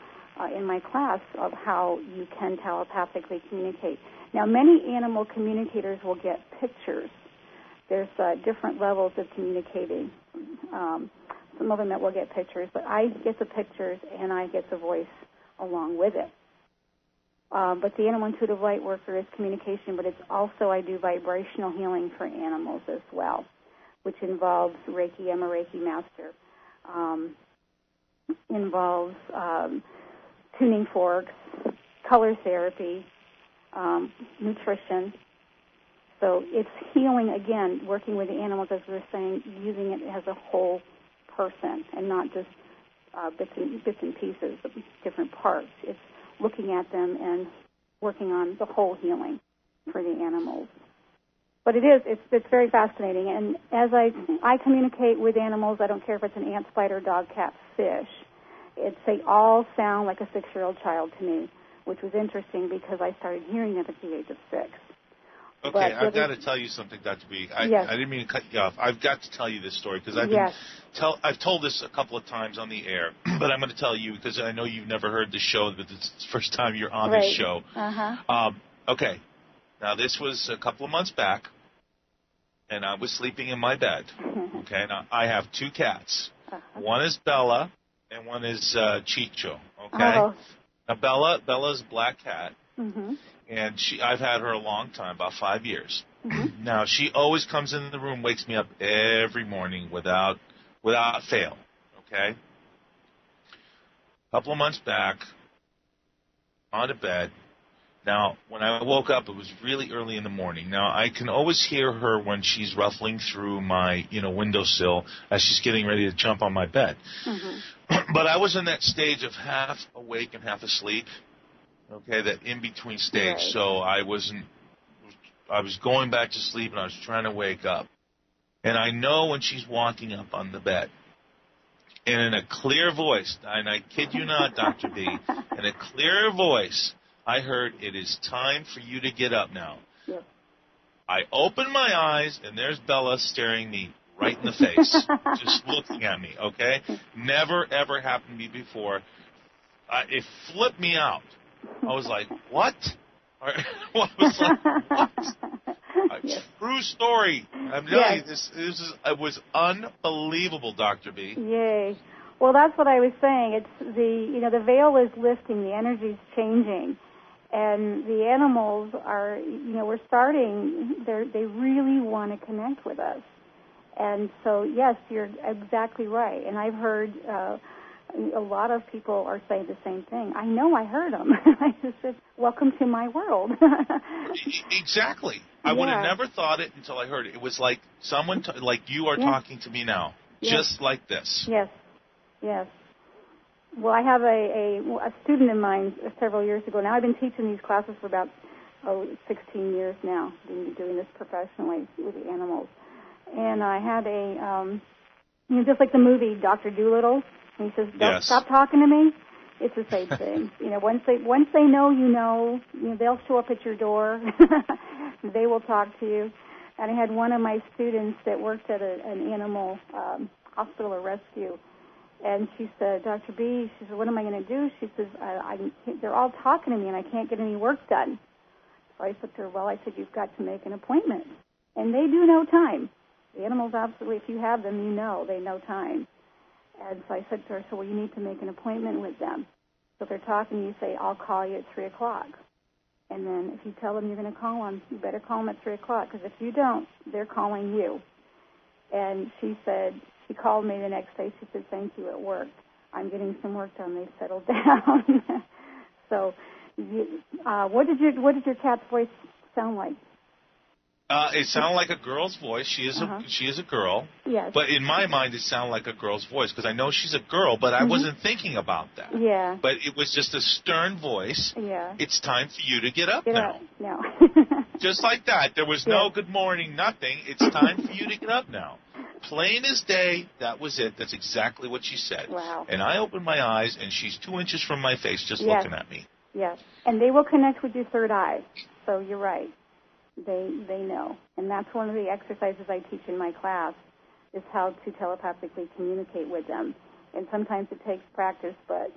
in my class of how you can telepathically communicate. Now, many animal communicators will get pictures. There's different levels of communicating. Some of them that will get pictures, but I get the pictures and I get the voice along with it. But the animal intuitive light worker is communication, but it's also I do vibrational healing for animals as well, which involves Reiki. I'm a Reiki master. Involves tuning forks, color therapy, nutrition. So it's healing, again, working with the animals, as we were saying, using it as a whole person and not just bits and pieces of different parts. It's looking at them and working on the whole healing for the animals. But it's very fascinating. And as I communicate with animals, I don't care if it's an ant, spider, dog, cat, fish. They all sound like a 6-year-old child to me, which was interesting because I started hearing them at the age of 6. Okay, but I've got to tell you something, Dr. B. Yes. I didn't mean to cut you off. I've got to tell you this story because I've told this a couple of times on the air, but I'm going to tell you because I know you've never heard the show, but it's the first time you're on this show. Uh-huh. Okay, now this was a couple of months back, and I was sleeping in my bed. Okay, now I have 2 cats. Uh-huh. One is Bella, and one is Chicho. Okay, now Bella's a black cat. Mm-hmm. And I've had her a long time, about 5 years. Mm-hmm. Now, she always comes in the room, wakes me up every morning without fail, okay? A couple of months back, on to bed. Now, when I woke up, it was really early in the morning. Now, I can always hear her when she's ruffling through my, windowsill as she's getting ready to jump on my bed. Mm-hmm. But I was in that stage of half awake and half asleep. Okay, that in-between stage. Right. So I was going back to sleep and I was trying to wake up. And I know when she's walking up on the bed. And in a clear voice, and I kid you not, Dr. B, in a clear voice, I heard, "It is time for you to get up now." Yep. I opened my eyes and there's Bella staring me right in the face, just looking at me, okay? Never, ever happened to me before. It flipped me out. I was like, what? I was like, what? Yes. True story. I'm telling you, it was unbelievable, Dr. B. Yay. Well, that's what I was saying. It's the veil is lifting, the energy's changing, and the animals are, we're starting, they really want to connect with us. And so, yes, you're exactly right. And I've heard a lot of people are saying the same thing. I know I heard them. I just said, welcome to my world. Exactly. I would have never thought it until I heard it. It was like someone, like you are talking to me now, just like this. Yes, yes. Well, I have a student of mine several years ago. Now I've been teaching these classes for about 16 years now, doing this professionally with the animals. And I had just like the movie Dr. Dolittle, and he says, "Don't stop talking to me." It's the same thing. Once they know, they'll show up at your door. They will talk to you. And I had one of my students that worked at an animal hospital or rescue, and she said, "Dr. B," she said, "what am I going to do?" She says, "They're all talking to me, and I can't get any work done." So I said to her, "You've got to make an appointment." And they do know time. The animals absolutely, if you have them, they know time. And so I said to her, "You need to make an appointment with them." So if they're talking, you say, "I'll call you at 3 o'clock." And then if you tell them you're going to call them, you better call them at 3 o'clock, because if you don't, they're calling you. And she said, she called me the next day. She said, "Thank you, it worked. I'm getting some work done. They've settled down." So what did your cat's voice sound like? It sounded like a girl's voice. She is a girl. Yes. But in my mind, it sounded like a girl's voice because I know she's a girl, but I wasn't thinking about that. Yeah. But it was just a stern voice. Yeah. It's time for you to get up Get now. up now. Just like that. There was no good morning, nothing. It's time for you to get up now. Plain as day, that was it. That's exactly what she said. Wow. And I opened my eyes, and she's 2 inches from my face just looking at me. Yes. And they will connect with your third eye. So you're right. They know. And that's one of the exercises I teach in my class, is how to telepathically communicate with them. And sometimes it takes practice, but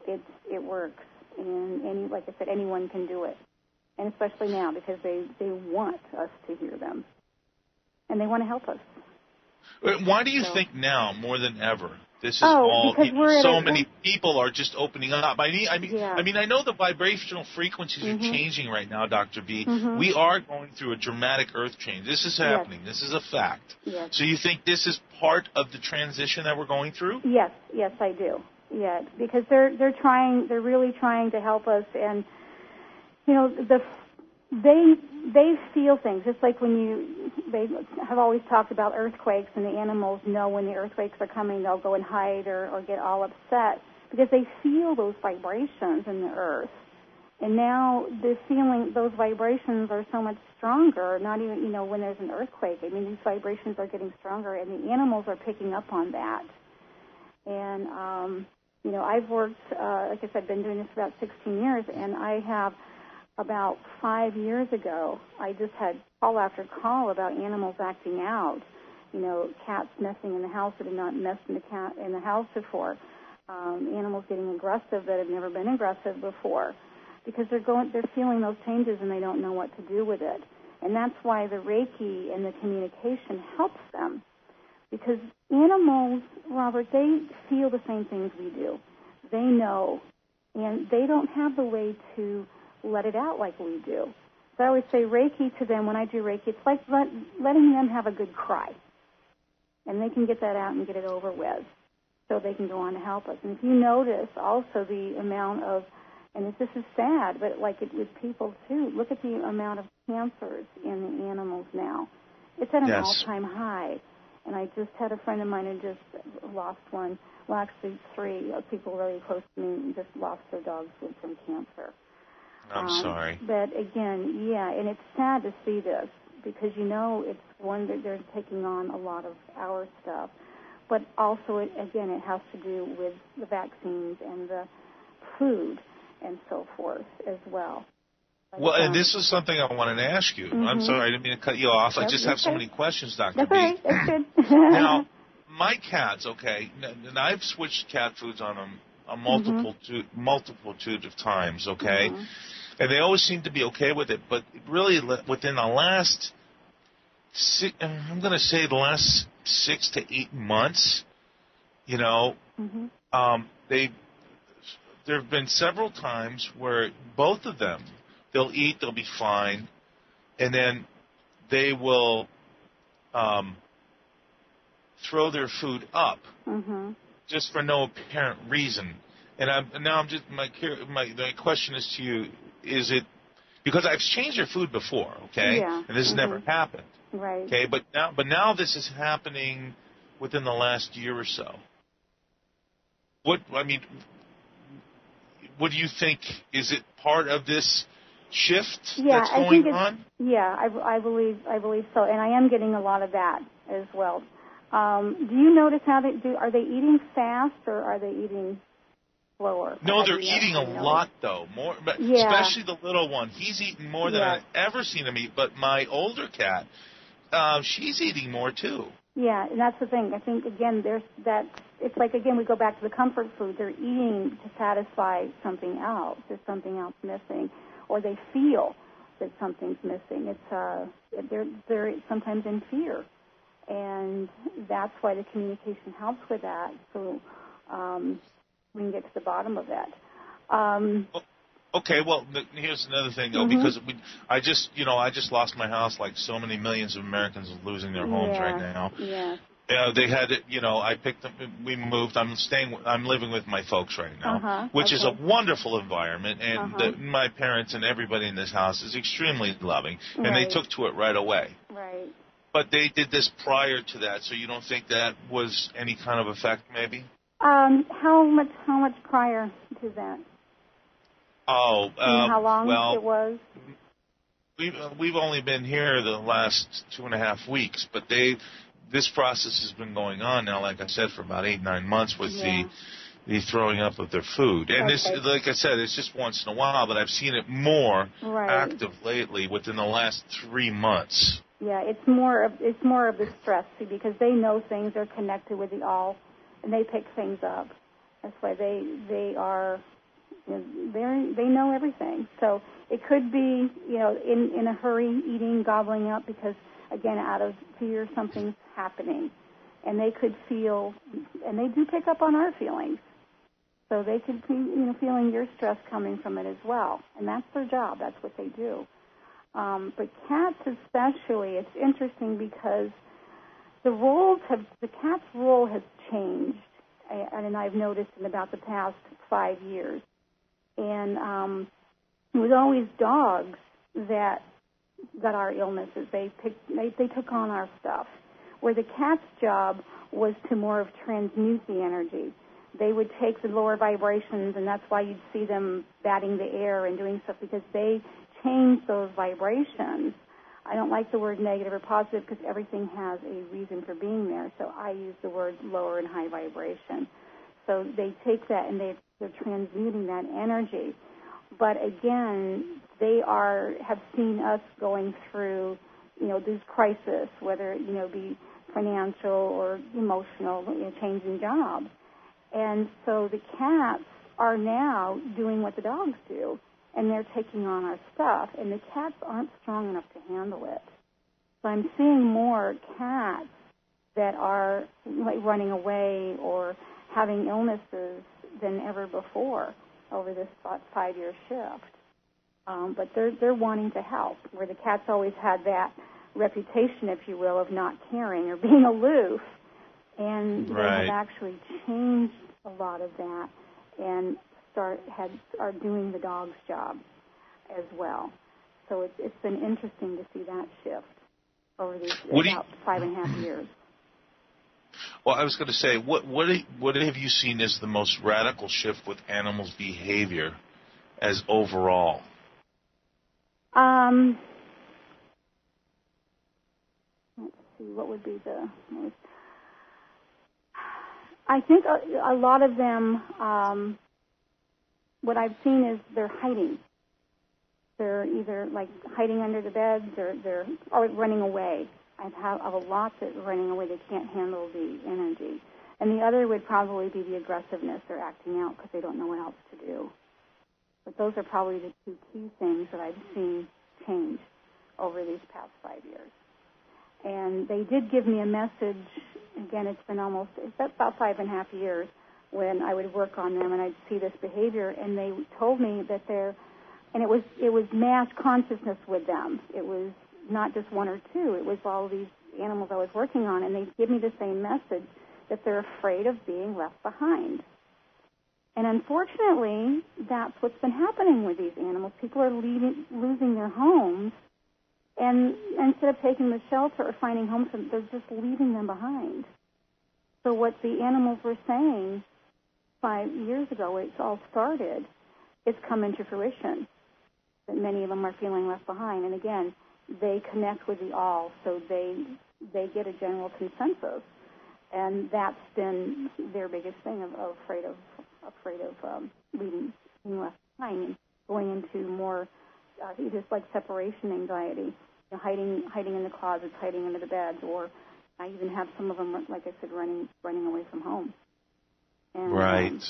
it works. And like I said, anyone can do it. And especially now, because they want us to hear them. And they want to help us. Why do you think now, more than ever, this is all, so many people are just opening up? I mean, I know the vibrational frequencies are changing right now, Dr. B. We are going through a dramatic earth change. This is happening. This is a fact. Yes. So you think this is part of the transition that we're going through? Yes, I do. Yeah, because they're really trying to help us, and they feel things, just like they have always talked about earthquakes, and the animals know when the earthquakes are coming, they'll go and hide or get all upset because they feel those vibrations in the earth. And now those vibrations are so much stronger, not even, when there's an earthquake. I mean, these vibrations are getting stronger, and the animals are picking up on that. And, I've worked, like I said, been doing this for about 16 years, and I have about 5 years ago, I just had call after call about animals acting out. Cats nesting in the house that had not nested in the house before. Animals getting aggressive that have never been aggressive before, because they're feeling those changes and they don't know what to do with it. And that's why the Reiki and the communication helps them, because animals, Robert, they feel the same things we do. They know, and they don't have the way to let it out like we do. So I always say Reiki to them, when I do Reiki, it's like letting them have a good cry. And they can get that out and get it over with, so they can go on to help us. And if you notice also the amount of, and this is sad, but like it with people too, look at the amount of cancers in the animals now. It's at an all-time high. And I just had a friend of mine who just lost one. Well, actually 3 people really close to me just lost their dogs from cancer. I'm sorry. But again, and it's sad to see this, because it's one that they're taking on a lot of our stuff. But also, it has to do with the vaccines and the food and so forth as well. Well, and this is something I wanted to ask you. I'm sorry, I didn't mean to cut you off. I just have so many questions, Dr. B. That's all right. That's good. Now, my cats, and I've switched cat foods on them a multitude of times, and they always seem to be okay with it. But really, within the last, I'm going to say the last 6 to 8 months, there have been several times where both of them, they'll eat, they'll be fine, and then they will throw their food up just for no apparent reason. And my question is to you, is it because I've changed their food before, and this has never happened, right? But now this is happening within the last year or so. What do you think? Is it part of this shift I that's going think it's, on? Yeah, I believe so, and I am getting a lot of that as well. Do you notice how they do? Are they eating fast or are they eating slower? No, they're eating a lot though, more, but especially the little one. He's eating more than I've ever seen him eat. But my older cat, she's eating more too. Yeah, and that's the thing. I think again, there's that. It's like again, we go back to the comfort food. They're eating to satisfy something else. There's something else missing, or they feel that something's missing. It's they're sometimes in fear, and that's why the communication helps with that. So we can get to the bottom of that. Okay, well, here's another thing though, because I just lost my house, like so many millions of Americans are losing their homes right now. Yeah. They had it, I picked them. We moved. I'm living with my folks right now, which is a wonderful environment, and my parents and everybody in this house is extremely loving, and they took to it right away. Right. But they did this prior to that, so you don't think that was any kind of effect, maybe? How much prior to that? Oh, how long it was? We've only been here the last 2.5 weeks, but this process has been going on now, like I said, for about 8-9 months with the throwing up of their food. And this, like I said, it's just once in a while, but I've seen it more active lately within the last 3 months. Yeah, it's more of the stress, see, because they know things are connected with the all, and they pick things up. That's why they are. They know everything. So it could be, in a hurry, eating, gobbling up, because, again, out of fear, something's happening. And they could feel, and they do pick up on our feelings. So they could be, feeling your stress coming from it as well. And that's their job. That's what they do. But cats especially, it's interesting because the cat's role has changed. And I've noticed in about the past 5 years. And it was always dogs that got our illnesses. They took on our stuff. Where the cat's job was to more of transmute the energy. They would take the lower vibrations, and that's why you'd see them batting the air and doing stuff, because they change those vibrations. I don't like the word negative or positive because everything has a reason for being there, so I use the word lower and high vibration. So they take that and they're transmuting that energy. But again, they have seen us going through, these crises, whether it be financial or emotional, changing jobs. And so the cats are now doing what the dogs do, and they're taking on our stuff, and the cats aren't strong enough to handle it. So I'm seeing more cats that are like running away or having illnesses than ever before over this 5-year shift. But they're wanting to help, where the cats always had that reputation, if you will, of not caring or being aloof. And they have actually changed a lot of that and are doing the dog's job as well. So it's been interesting to see that shift over these about 5.5 years. Well, I was going to say, what have you seen as the most radical shift with animals' behavior as overall? Let's see, what would be the most... I think a lot of them, what I've seen is they're hiding. They're either like hiding under the beds or running away. I have a lot that are running away. They can't handle the energy. And the other would probably be the aggressiveness. They're acting out because they don't know what else to do. But those are probably the two key things that I've seen change over these past 5 years. And they did give me a message. Again, it's about 5.5 years when I would work on them and I'd see this behavior, and they told me that and it was mass consciousness with them. It was not just one or two. It was all these animals I was working on, and they'd give me the same message, that they're afraid of being left behind. And unfortunately, that's what's been happening with these animals. People are losing their homes, and instead of taking the shelter or finding homes, they're just leaving them behind. So what the animals were saying 5 years ago, when it all started, it's come into fruition. that many of them are feeling left behind. And again, they connect with the all, so they get a general consensus, and that's been their biggest thing of afraid of being left behind and going into more just like separation anxiety, hiding in the closets, hiding under the beds, or I even have some of them, like I said, running away from home. And, right.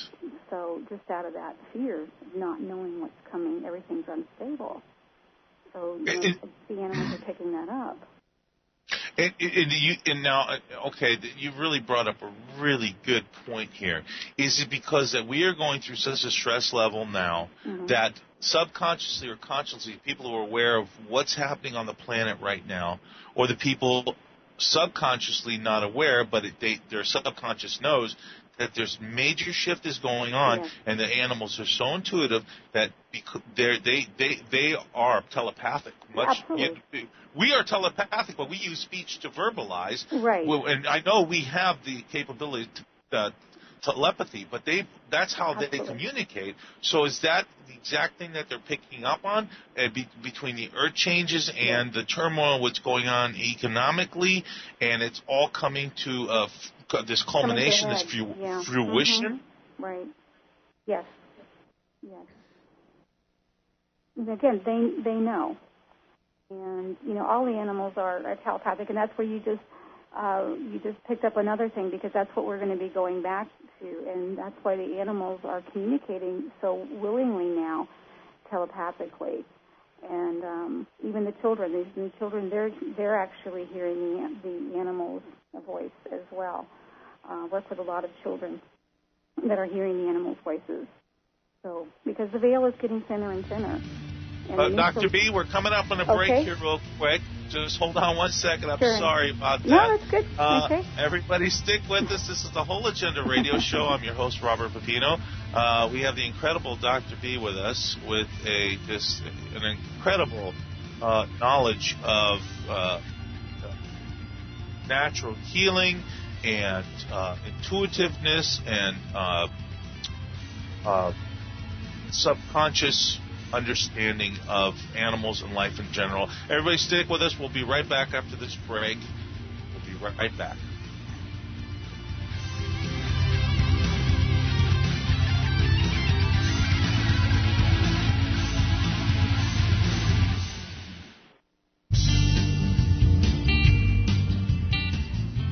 So just out of that fear, not knowing what's coming, everything's unstable. So the animals are picking that up. And now, okay, you really brought up a really good point here. Is it because that we are going through such a stress level now that subconsciously or consciously people who are aware of what's happening on the planet right now, or the people subconsciously not aware, but their subconscious knows that there's major shift is going on, and the animals are so intuitive that they are telepathic. We are telepathic, but we use speech to verbalize. Right. And I know we have the capability to telepathy, but that's how they communicate. So is that the exact thing that they're picking up on between the earth changes and the turmoil what's going on economically, and it's all coming to this culmination, this fruition? Right. Yes. Again, they know. And, all the animals are telepathic, and that's where you just picked up another thing, because that's what we're going to be going back to, and that's why the animals are communicating so willingly now, telepathically. And even the children, these new children, they're actually hearing the animals' voice as well. Work with a lot of children that are hearing the animals' voices. So, because the veil is getting thinner and thinner. Dr. B, we're coming up on a break here real quick. Just hold on 1 second. I'm sorry about that. No, that's good. Okay. Everybody stick with us. This is the Whole Agenda Radio Show. I'm your host, Robert Pepino. We have the incredible Dr. B with us with an incredible knowledge of natural healing and intuitiveness and subconscious understanding of animals and life in general. Everybody stick with us. We'll be right back after this break. We'll be right back.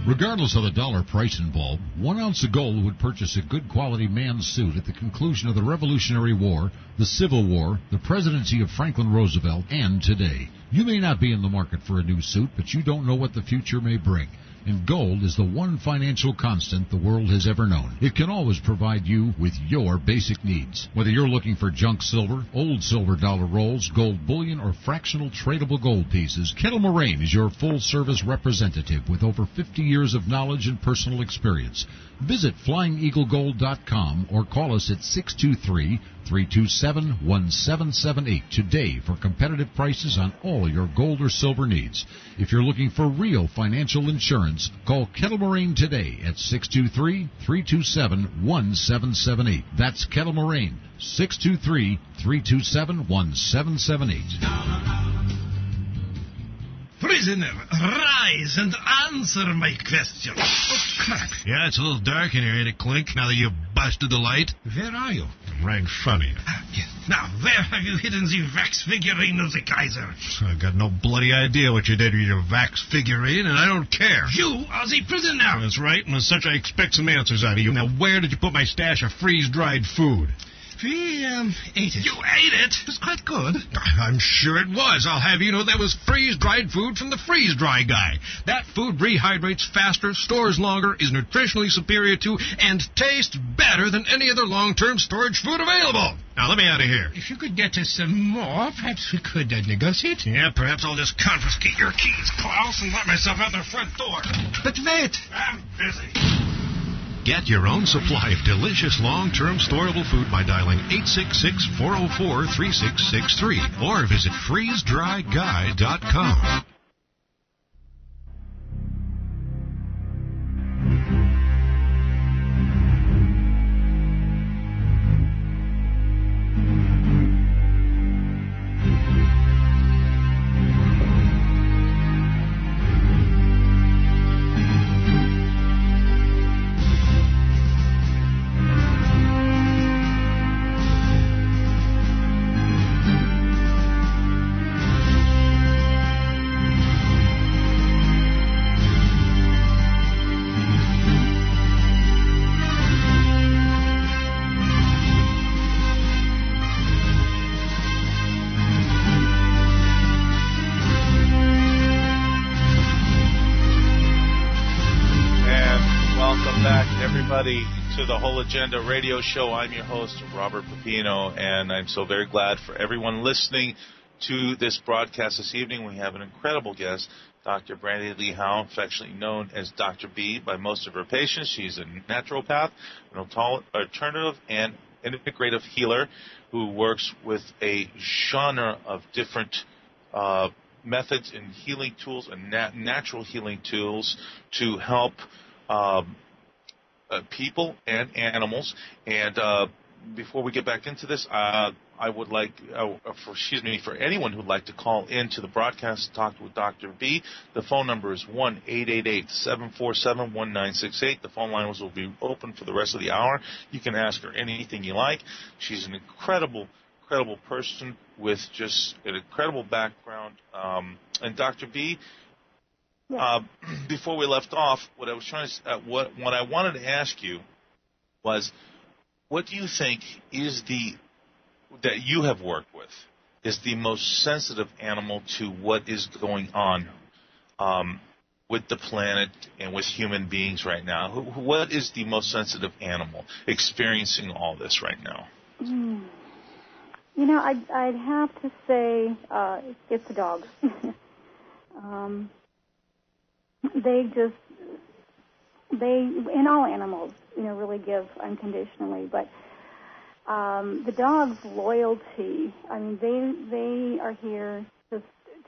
Regardless of the dollar price involved, 1 ounce of gold would purchase a good quality man's suit at the conclusion of the Revolutionary War, the Civil War, the presidency of Franklin Roosevelt, and today. You may not be in the market for a new suit, but you don't know what the future may bring. And gold is the one financial constant the world has ever known. It can always provide you with your basic needs. Whether you're looking for junk silver, old silver dollar rolls, gold bullion, or fractional tradable gold pieces, Kettle Moraine is your full-service representative with over 50 years of knowledge and personal experience. Visit FlyingEagleGold.com or call us at 623-327-1778 today for competitive prices on all your gold or silver needs. If you're looking for real financial insurance, call Kettle Moraine today at 623-327-1778. That's Kettle Moraine, 623-327-1778. Prisoner, rise and answer my question. Oh, crap. Yeah, it's a little dark in here, ain't it, Clink, now that you've busted the light? Where are you? I'm right in front of you. Yes. Now, where have you hidden the wax figurine of the Kaiser? I've got no bloody idea what you did with your wax figurine, and I don't care. You are the prisoner. That's right, and as such, I expect some answers out of you. Now, where did you put my stash of freeze-dried food? We ate it. You ate it? It was quite good. I'm sure it was. I'll have you know that was freeze-dried food from the freeze-dry guy. That food rehydrates faster, stores longer, is nutritionally superior to, and tastes better than any other long-term storage food available. Now, let me out of here. If you could get us some more, perhaps we could negotiate. Yeah, perhaps I'll just confiscate your keys, Klaus, and let myself out the front door. But wait. I'm busy. Get your own supply of delicious long-term storable food by dialing 866-404-3663 or visit freezedryguy.com. Welcome back, everybody, to the Whole Agenda Radio Show. I'm your host, Robert Pepino, and I'm so very glad for everyone listening to this broadcast this evening. We have an incredible guest, Dr. Brandy Howe, affectionately known as Dr. B by most of her patients. She's a naturopath, an alternative and integrative healer who works with a genre of different methods and healing tools and natural healing tools to help people and animals. And before we get back into this, I would like, for anyone who'd like to call in to the broadcast to talk with Dr. B, the phone number is 1-888-747-1968. The phone lines will be open for the rest of the hour. You can ask her anything you like. She's an incredible person with just an incredible background. And Dr. B, before we left off, what I was trying to, what I wanted to ask you was, what do you think is that you have worked with is the most sensitive animal to what is going on with the planet and with human beings right now? What is the most sensitive animal experiencing all this right now? You know, I'd have to say it's the dogs. And all animals, really give unconditionally, but the dog's loyalty, I mean, they are here just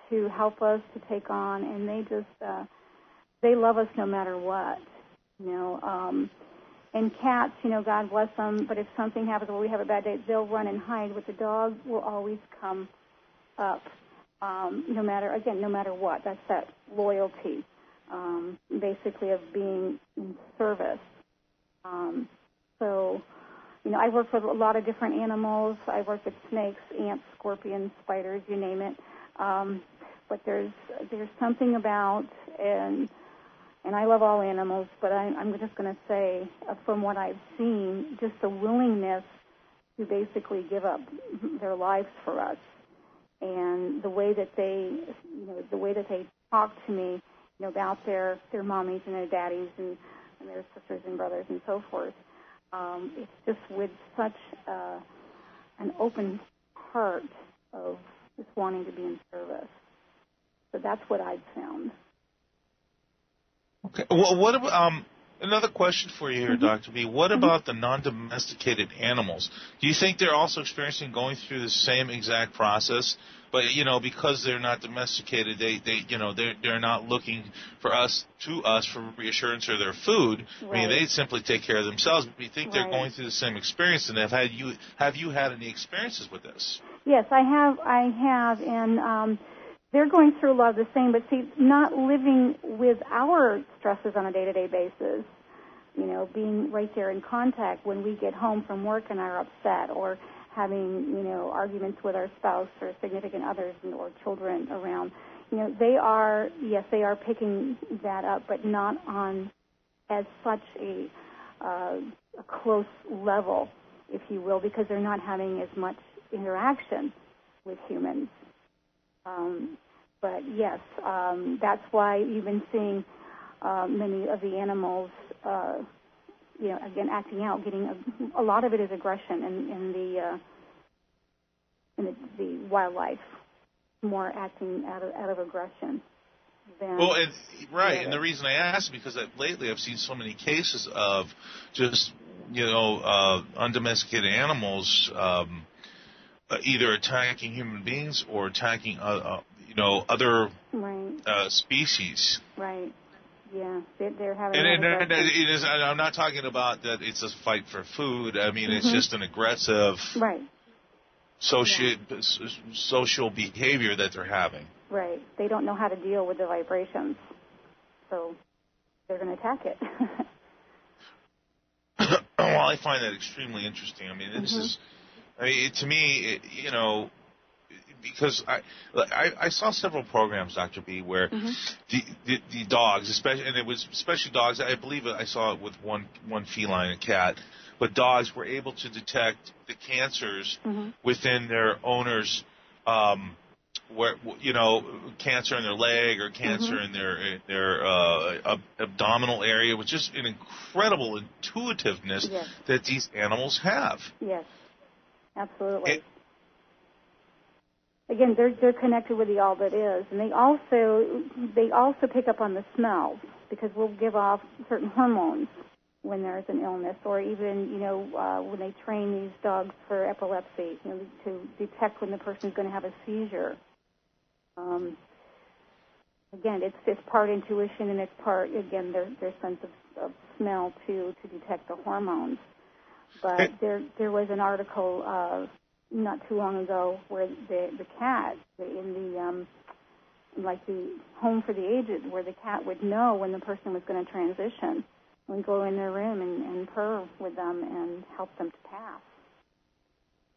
to help us, to take on, and they love us no matter what, And cats, God bless them, but if something happens or we have a bad day, they'll run and hide, but the dog will always come up, no matter what. That's that loyalty, basically, of being in service. I work with a lot of different animals. I work with snakes, ants, scorpions, spiders, you name it. But there's something about, and I love all animals, but I'm just going to say, from what I've seen, just the willingness to basically give up their lives for us, and the way that they talk to me, about their mommies and their daddies and their sisters and brothers and so forth. It's just with such an open heart of just wanting to be in service. So that's what I've found. Okay. Well, what about another question for you here, Dr. B? What about the non-domesticated animals? Do you think they're also going through the same exact process? But because they're not domesticated, they're not looking for us for reassurance or their food. Right. I mean, they simply take care of themselves. But do you think they're going through the same experience? And have you had any experiences with this? Yes, I have, and they're going through a lot of the same. But see, not living with our stresses on a day-to-day basis. Being right there in contact when we get home from work and are upset, or having, arguments with our spouse or significant others or children around. They are picking that up, but not on as such a close level, if you will, because they're not having as much interaction with humans. But yes, that's why you've been seeing many of the animals, again, acting out, getting a lot of it is aggression in the wildlife, more acting out of aggression. And the reason I ask is because lately I've seen so many cases of just undomesticated animals either attacking human beings or attacking other species. Right. Yeah, they're having. I'm not talking about that it's a fight for food. I mean, it's just an aggressive, social behavior that they're having. Right. They don't know how to deal with the vibrations, so they're going to attack it. Well, I find that extremely interesting. I mean, this is. I mean, to me, because I saw several programs, Dr. B, where the dogs, especially dogs. I believe I saw it with one feline, a cat, but dogs were able to detect the cancers within their owners' where cancer in their leg or cancer in their abdominal area, with just an incredible intuitiveness that these animals have. Yes, absolutely. Again, they're connected with the all that is, and they also pick up on the smells, because we'll give off certain hormones when there's an illness, or even when they train these dogs for epilepsy, to detect when the person's going to have a seizure. Again, it's part intuition, and it's part, again, their sense of smell to detect the hormones. But there was an article not too long ago where the cat in the like the home for the aged, where the cat would know when the person was going to transition and go in their room and purr with them and help them to pass.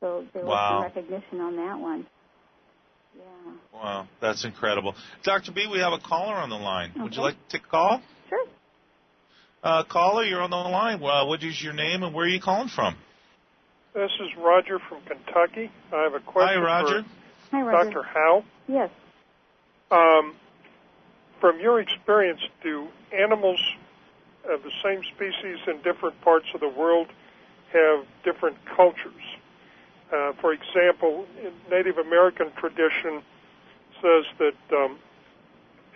So there was some recognition on that one. Yeah. Wow, that's incredible. Dr. B, we have a caller on the line. Okay. Would you like to take a call? Sure. Caller, you're on the line. What is your name and where are you calling from? This is Roger from Kentucky. I have a question for Dr. Howe. Yes. From your experience, do animals of the same species in different parts of the world have different cultures? For example, in Native American tradition says that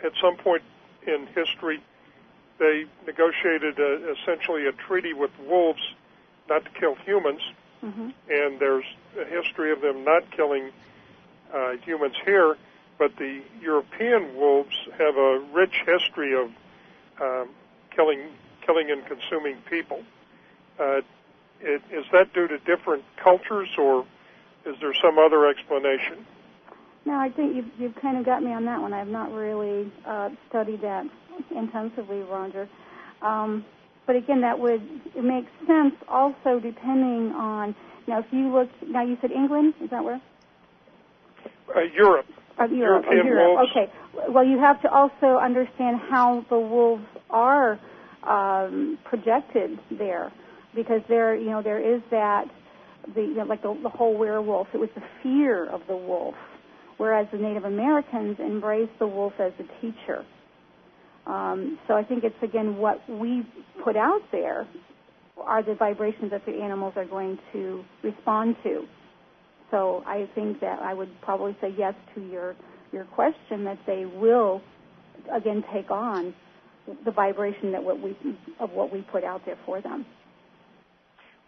at some point in history they negotiated essentially a treaty with wolves not to kill humans, and there's a history of them not killing humans here, but the European wolves have a rich history of killing and consuming people. Is that due to different cultures, or is there some other explanation? No, I think you've kind of got me on that one. I've not really studied that intensively, Roger. But again, it makes sense also depending on, now if you look, now you said England, is that where? Europe. European wolves. Okay. Well, you have to also understand how the wolves are projected there, because there is that, like the whole werewolf. It was the fear of the wolf, whereas the Native Americans embraced the wolf as a teacher. So I think it's, again, what we put out there are the vibrations that the animals are going to respond to. So I think that I would probably say yes to your question, that they will, again, take on the vibration of what we put out there for them.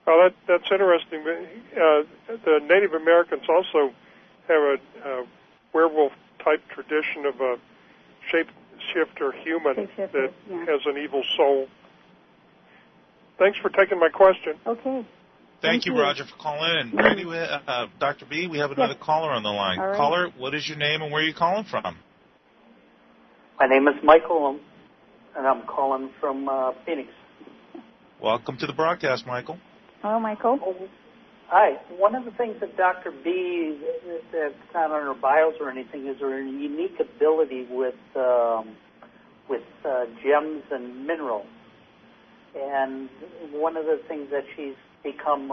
Well, that's interesting. The Native Americans also have a werewolf-type tradition of a shapeshifter human that has an evil soul. Thanks for taking my question. Okay. Thank you, Roger, for calling in. Brandy, Dr. B, we have another caller on the line. All right. Caller, what is your name and where are you calling from? My name is Michael, and I'm calling from Phoenix. Welcome to the broadcast, Michael. Hello, Michael. Hi. One of the things that Dr. B, that's not on her bios or anything, is her unique ability with gems and minerals. And one of the things that she's become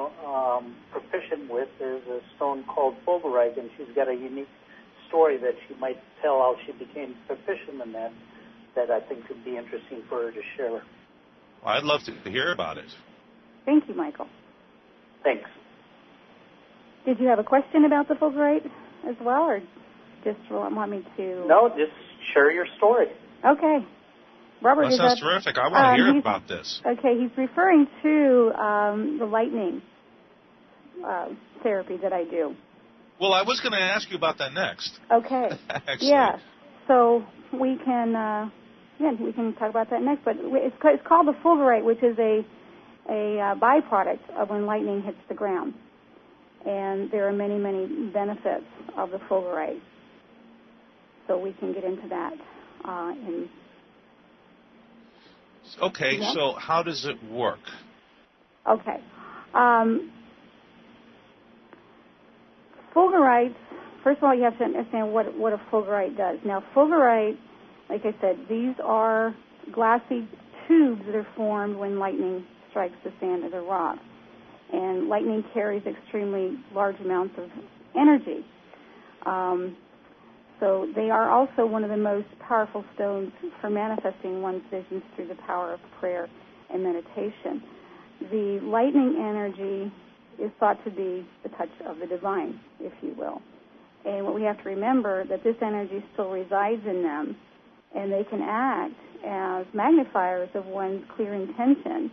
proficient with is a stone called fulgurite, and she's got a unique story that she might tell how she became proficient in that I think could be interesting for her to share. Well, I'd love to hear about it. Thank you, Michael. Thanks. Did you have a question about the fulgurite as well, or just want me to? No, just share your story. Okay. Robert, that sounds terrific. I want to hear about this. Okay, he's referring to the lightning therapy that I do. Well, I was going to ask you about that next. Okay. Yeah. So we can talk about that next. But it's called the fulgurite, which is a byproduct of when lightning hits the ground. And there are many, many benefits of the fulgurite. So we can get into that Okay, so how does it work? Okay. Fulgurites, first of all, you have to understand what a fulgurite does. Now, fulgurite, like I said, these are glassy tubes that are formed when lightning strikes the sand or the rock. And lightning carries extremely large amounts of energy. So they are also one of the most powerful stones for manifesting one's visions through the power of prayer and meditation. The lightning energy is thought to be the touch of the divine, if you will. And what we have to remember that this energy still resides in them, and they can act as magnifiers of one's clear intention,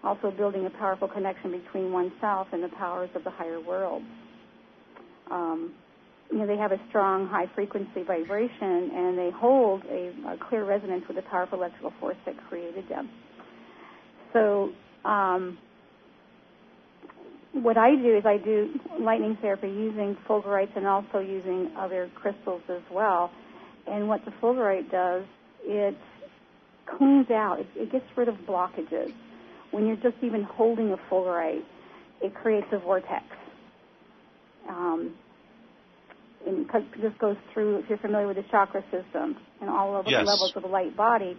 also building a powerful connection between oneself and the powers of the higher world. They have a strong high-frequency vibration, and they hold a clear resonance with the powerful electrical force that created them. So what I do is I do lightning therapy using fulgurites and also using other crystals as well. And what the fulgurite does, it cleans out, it gets rid of blockages. When you're just even holding a fulgurite, it creates a vortex. And because this goes through, if you're familiar with the chakra system and all of the levels of the light body,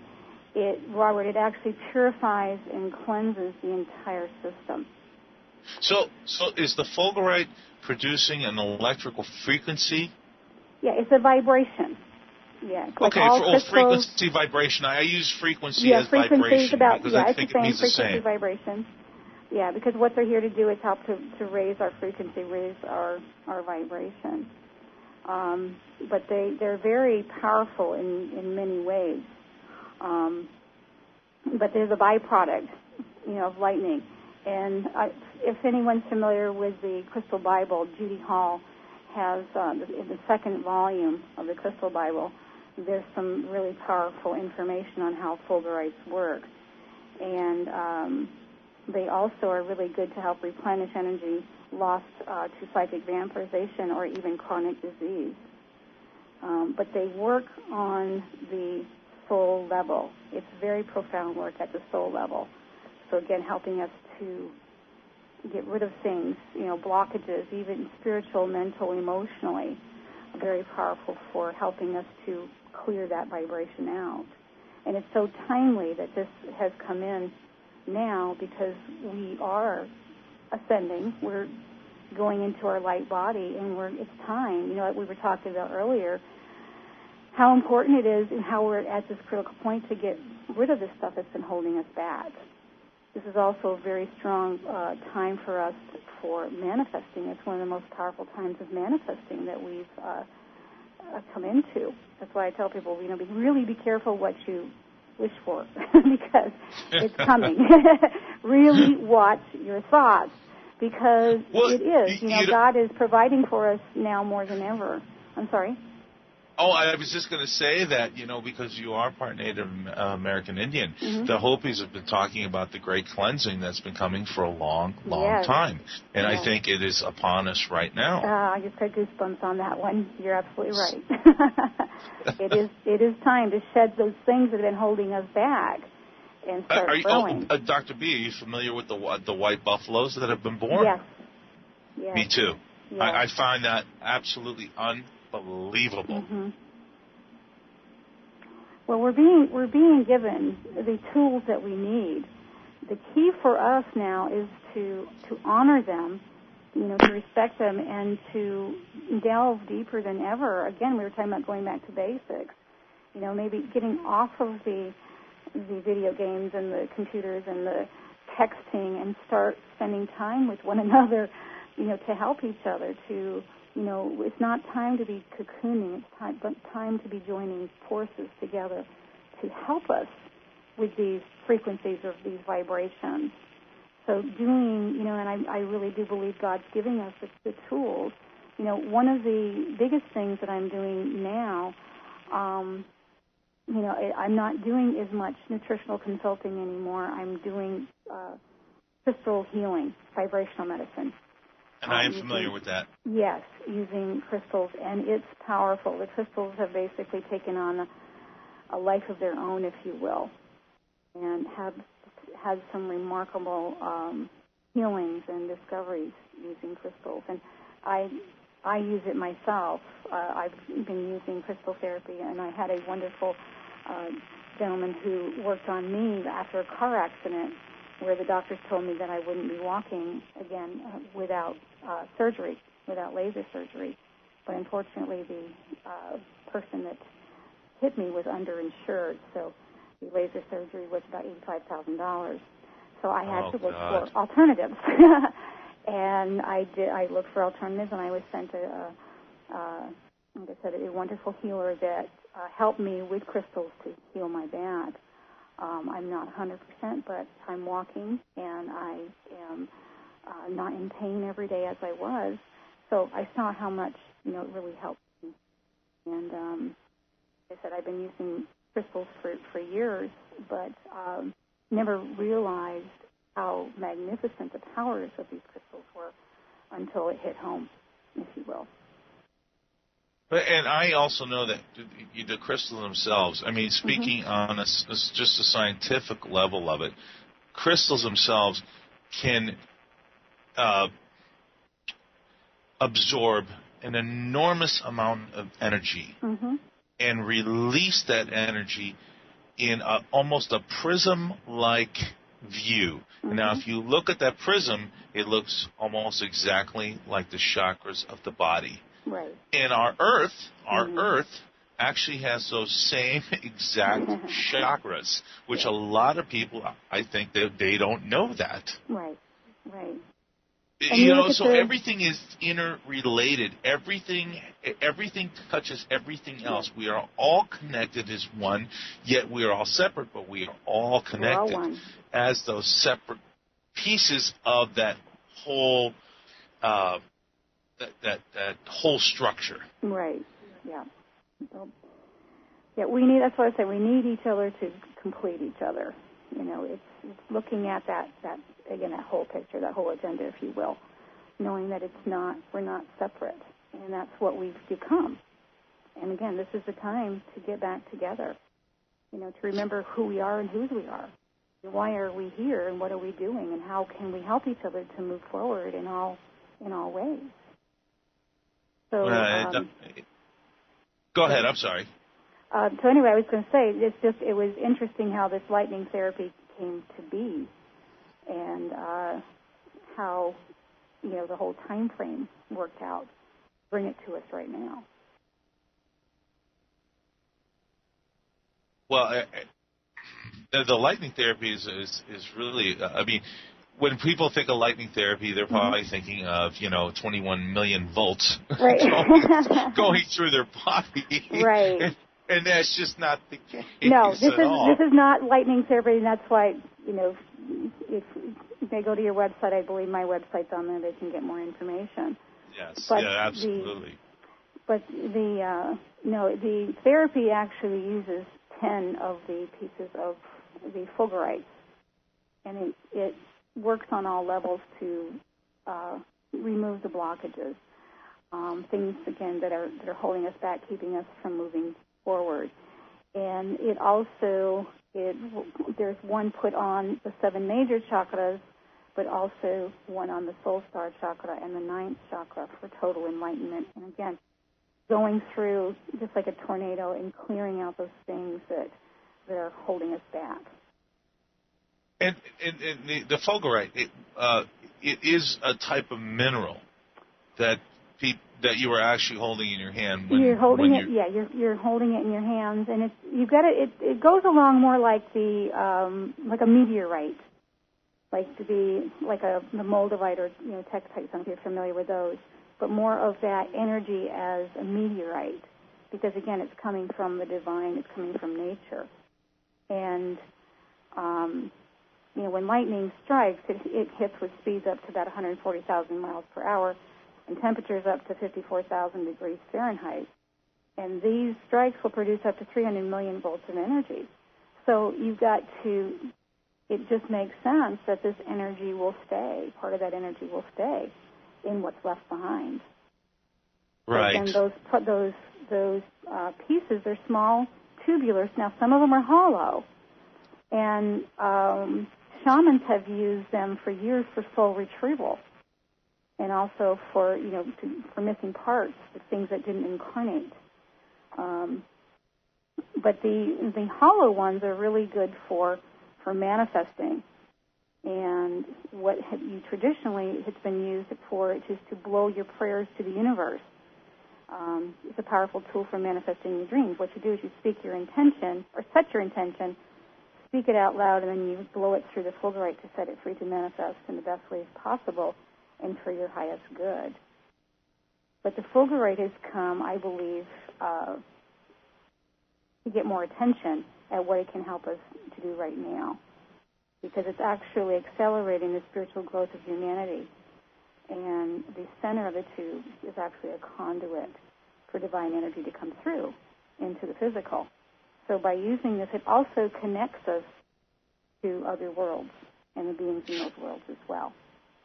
Robert, it actually purifies and cleanses the entire system. So is the fulgurite producing an electrical frequency? Yeah, it's a vibration. Yeah. Okay, frequency vibration. I use frequency as vibration because I think it means the same. Vibration. Yeah, because what they're here to do is help to raise our frequency, raise our vibration. But they're very powerful in many ways. But they're the byproduct, of lightning. And if anyone's familiar with the Crystal Bible, Judy Hall has in the second volume of the Crystal Bible, there's some really powerful information on how fulgurites work. And they also are really good to help replenish energy lost to psychic vampirization or even chronic disease. But they work on the soul level. It's very profound work at the soul level. So again, helping us to get rid of things, blockages, even spiritual, mental, emotionally, very powerful for helping us to clear that vibration out. And it's so timely that this has come in now because we are ascending. We're going into our light body, and it's time. Like we were talking about earlier, how important it is and how we're at this critical point to get rid of this stuff that's been holding us back. This is also a very strong time for us for manifesting. It's one of the most powerful times of manifesting that we've come into. That's why I tell people, really be careful what you wish for because it's coming. Really watch your thoughts because it is. God is providing for us now more than ever. I'm sorry? Oh, I was just going to say that, because you are part Native American Indian, the Hopis have been talking about the great cleansing that's been coming for a long time. And I think it is upon us right now. I just got goosebumps on that one. You're absolutely right. It is time to shed those things that have been holding us back and start growing. Dr. B, are you familiar with the white buffaloes that have been born? Yes. Me too. Yes. I find that absolutely unbelievable. Mm-hmm. Well, we're being given the tools that we need. The key for us now is to honor them, to respect them, and to delve deeper than ever. Again, we were talking about going back to basics. Maybe getting off of the video games and the computers and the texting and start spending time with one another, to help each other to. It's not time to be cocooning. It's time to be joining forces together to help us with these frequencies of these vibrations. So doing, and I really do believe God's giving us the tools. One of the biggest things that I'm doing now, I'm not doing as much nutritional consulting anymore. I'm doing crystal healing, vibrational medicine. And I am familiar with that. Yes, using crystals, and it's powerful. The crystals have basically taken on a life of their own, if you will, and have had some remarkable healings and discoveries using crystals. And I use it myself. I've been using crystal therapy, and I had a wonderful gentleman who worked on me after a car accident where the doctors told me that I wouldn't be walking again without surgery, without laser surgery. But unfortunately, person that hit me was underinsured, so the laser surgery was about $85,000. So I had to look for alternatives. And I looked for alternatives, and I was sent like I said, a wonderful healer that helped me with crystals to heal my back. I'm not 100%, but I'm walking, and I am not in pain every day as I was. So I saw how much, it really helped me. And like I said, I've been using crystals for years, but never realized how magnificent the powers of these crystals were until it hit home, if you will. And I also know that the crystals themselves, I mean, speaking on just a scientific level of it, crystals themselves can absorb an enormous amount of energy and release that energy in almost a prism-like view. Now, if you look at that prism, it looks almost exactly like the chakras of the body. Right. And our Earth actually has those same exact chakras, which a lot of people, I think, that they don't know that. Right. So everything is interrelated. Everything touches everything else. We are all connected as one, yet we are all separate, but we are all connected. We're all one. As those separate pieces of that whole that whole structure. Right. Yeah. So, we need. That's what I say. We need each other to complete each other. It's looking at that again, that whole picture, that whole agenda, if you will, knowing that we're not separate, and that's what we've become. And again, this is the time to get back together. To remember who we are and whose we are. Why are we here, and what are we doing, and how can we help each other to move forward in all ways? So, go ahead. I'm sorry. So anyway, I was going to say it was interesting how this lightning therapy came to be, and how the whole time frame worked out. Bring it to us right now. Well, the lightning therapy is really. I mean, when people think of lightning therapy, they're probably thinking of 21 million volts right. going through their body. Right. And that's just not the case. No, this is not lightning therapy, and that's why if they go to your website, I believe my website's on there, they can get more information. Yes. But absolutely. The therapy actually uses 10 of the pieces of the fulgurites, and it works on all levels to remove the blockages, things again that are holding us back, keeping us from moving forward. And it also there's one put on the 7 major chakras, but also one on the soul star chakra and the 9th chakra for total enlightenment. And again, going through just like a tornado and clearing out those things that are holding us back. And the fulgurite, it is a type of mineral that you are actually holding in your hand. You're holding it in your hands, and it goes along more like like a meteorite, like the moldavite or tektite. I don't know if you're familiar with those, but more of that energy as a meteorite, because again, it's coming from the divine, it's coming from nature, and when lightning strikes, it hits with speeds up to about 140,000 miles per hour, and temperatures up to 54,000 degrees Fahrenheit. And these strikes will produce up to 300 million volts of energy. So it just makes sense that this energy will stay, part of that energy will stay in what's left behind. Right. And those pieces, they're small, tubular. Now, some of them are hollow. And shamans have used them for years for soul retrieval, and also for for missing parts, the things that didn't incarnate. But the hollow ones are really good for manifesting. And what traditionally it's been used for is to blow your prayers to the universe. It's a powerful tool for manifesting your dreams. What you do is you speak your intention, or set your intention, speak it out loud, and then you blow it through the Fulgurite to set it free to manifest in the best ways possible and for your highest good. But the Fulgurite has come, I believe, to get more attention at what it can help us to do right now, because it's actually accelerating the spiritual growth of humanity. And the center of the tube is actually a conduit for divine energy to come through into the physical. So by using this, it also connects us to other worlds and the beings in those worlds as well.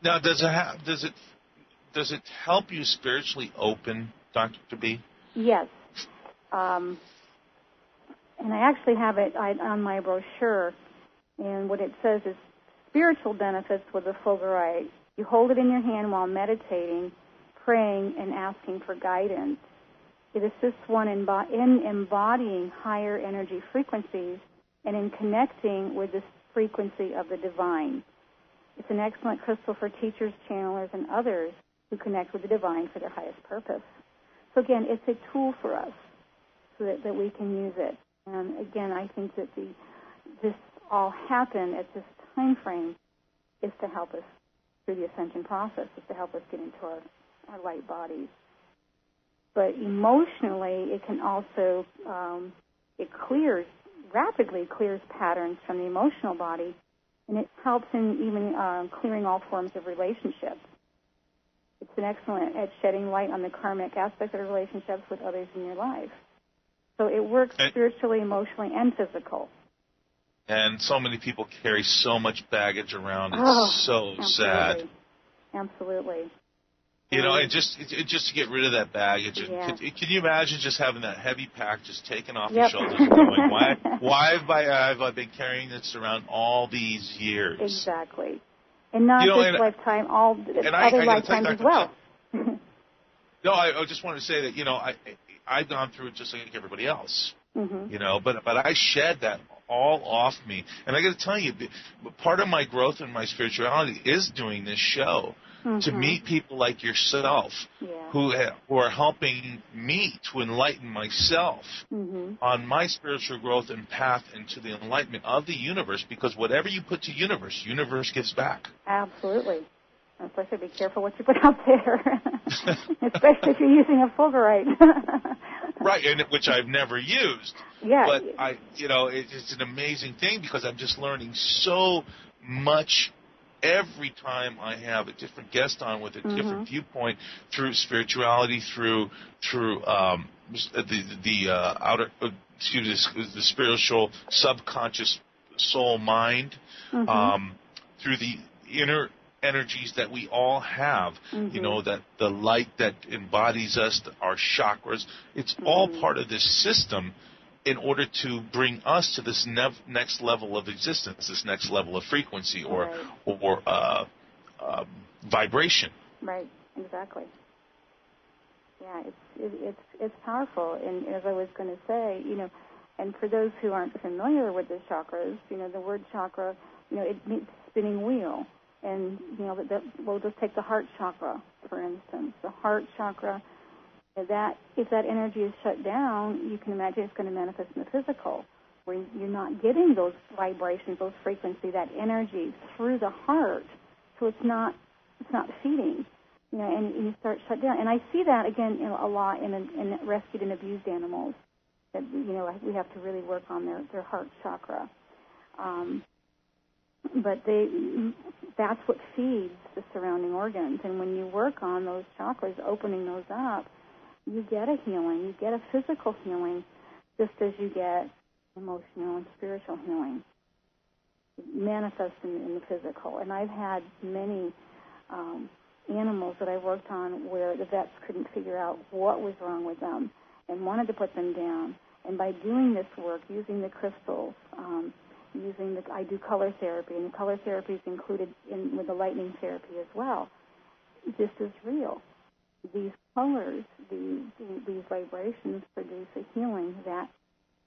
Now, does it help you spiritually open, Dr. B? Yes. And I actually have it on my brochure, and what it says is spiritual benefits with the Fulgurite. You hold it in your hand while meditating, praying, and asking for guidance. It assists one in embodying higher energy frequencies and in connecting with the frequency of the divine. It's an excellent crystal for teachers, channelers, and others who connect with the divine for their highest purpose. So again, it's a tool for us so that we can use it. And again, I think that this all happen at this time frame is to help us through the ascension process, is to help us get into our light bodies. But emotionally, it can also, rapidly clears patterns from the emotional body, and it helps in even clearing all forms of relationships. It's an excellent at shedding light on the karmic aspects of relationships with others in your life. So it works spiritually, emotionally, and physical. And so many people carry so much baggage around. It's so sad. Absolutely. You know, and just to get rid of that baggage. Yeah. Can you imagine just having that heavy pack just taken off your shoulders and going, why have I been carrying this around all these years? Exactly. And not this lifetime, other lifetimes as well. No, I just wanted to say that, I've gone through it just like everybody else. Mm-hmm. But I shed that all off me. And I got to tell you, part of my growth in my spirituality is doing this show. Mm-hmm. To meet people like yourself who are helping me to enlighten myself on my spiritual growth and path into the enlightenment of the universe, because whatever you put to universe gives back. Absolutely. Especially be careful what you put out there, especially if you're using a Fulgurite. Right, and which I've never used. Yeah. But it's an amazing thing because I'm just learning so much every time I have a different guest on with a different viewpoint through spirituality, through the spiritual subconscious soul mind, through the inner energies that we all have, that the light that embodies us, our chakras, it's all part of this system in order to bring us to this next level of existence, this next level of frequency or vibration. Right, exactly. Yeah, it's powerful. And as I was going to say, and for those who aren't familiar with the chakras, the word chakra, it means spinning wheel. And, we'll just take the heart chakra, for instance. The heart chakra, if that energy is shut down, you can imagine it's going to manifest in the physical, where you're not getting those vibrations, those frequency, that energy through the heart, so it's not feeding, and you start shut down. And I see that again a lot in rescued and abused animals, that we have to really work on their heart chakra. But that's what feeds the surrounding organs, and when you work on those chakras, opening those up, you get a healing. You get a physical healing just as you get emotional and spiritual healing. It manifests in the physical. And I've had many animals that I worked on where the vets couldn't figure out what was wrong with them and wanted to put them down. And by doing this work, using the crystals, I do color therapy, and the color therapy is included with the lightning therapy as well. This is real. These colors, these vibrations produce a healing that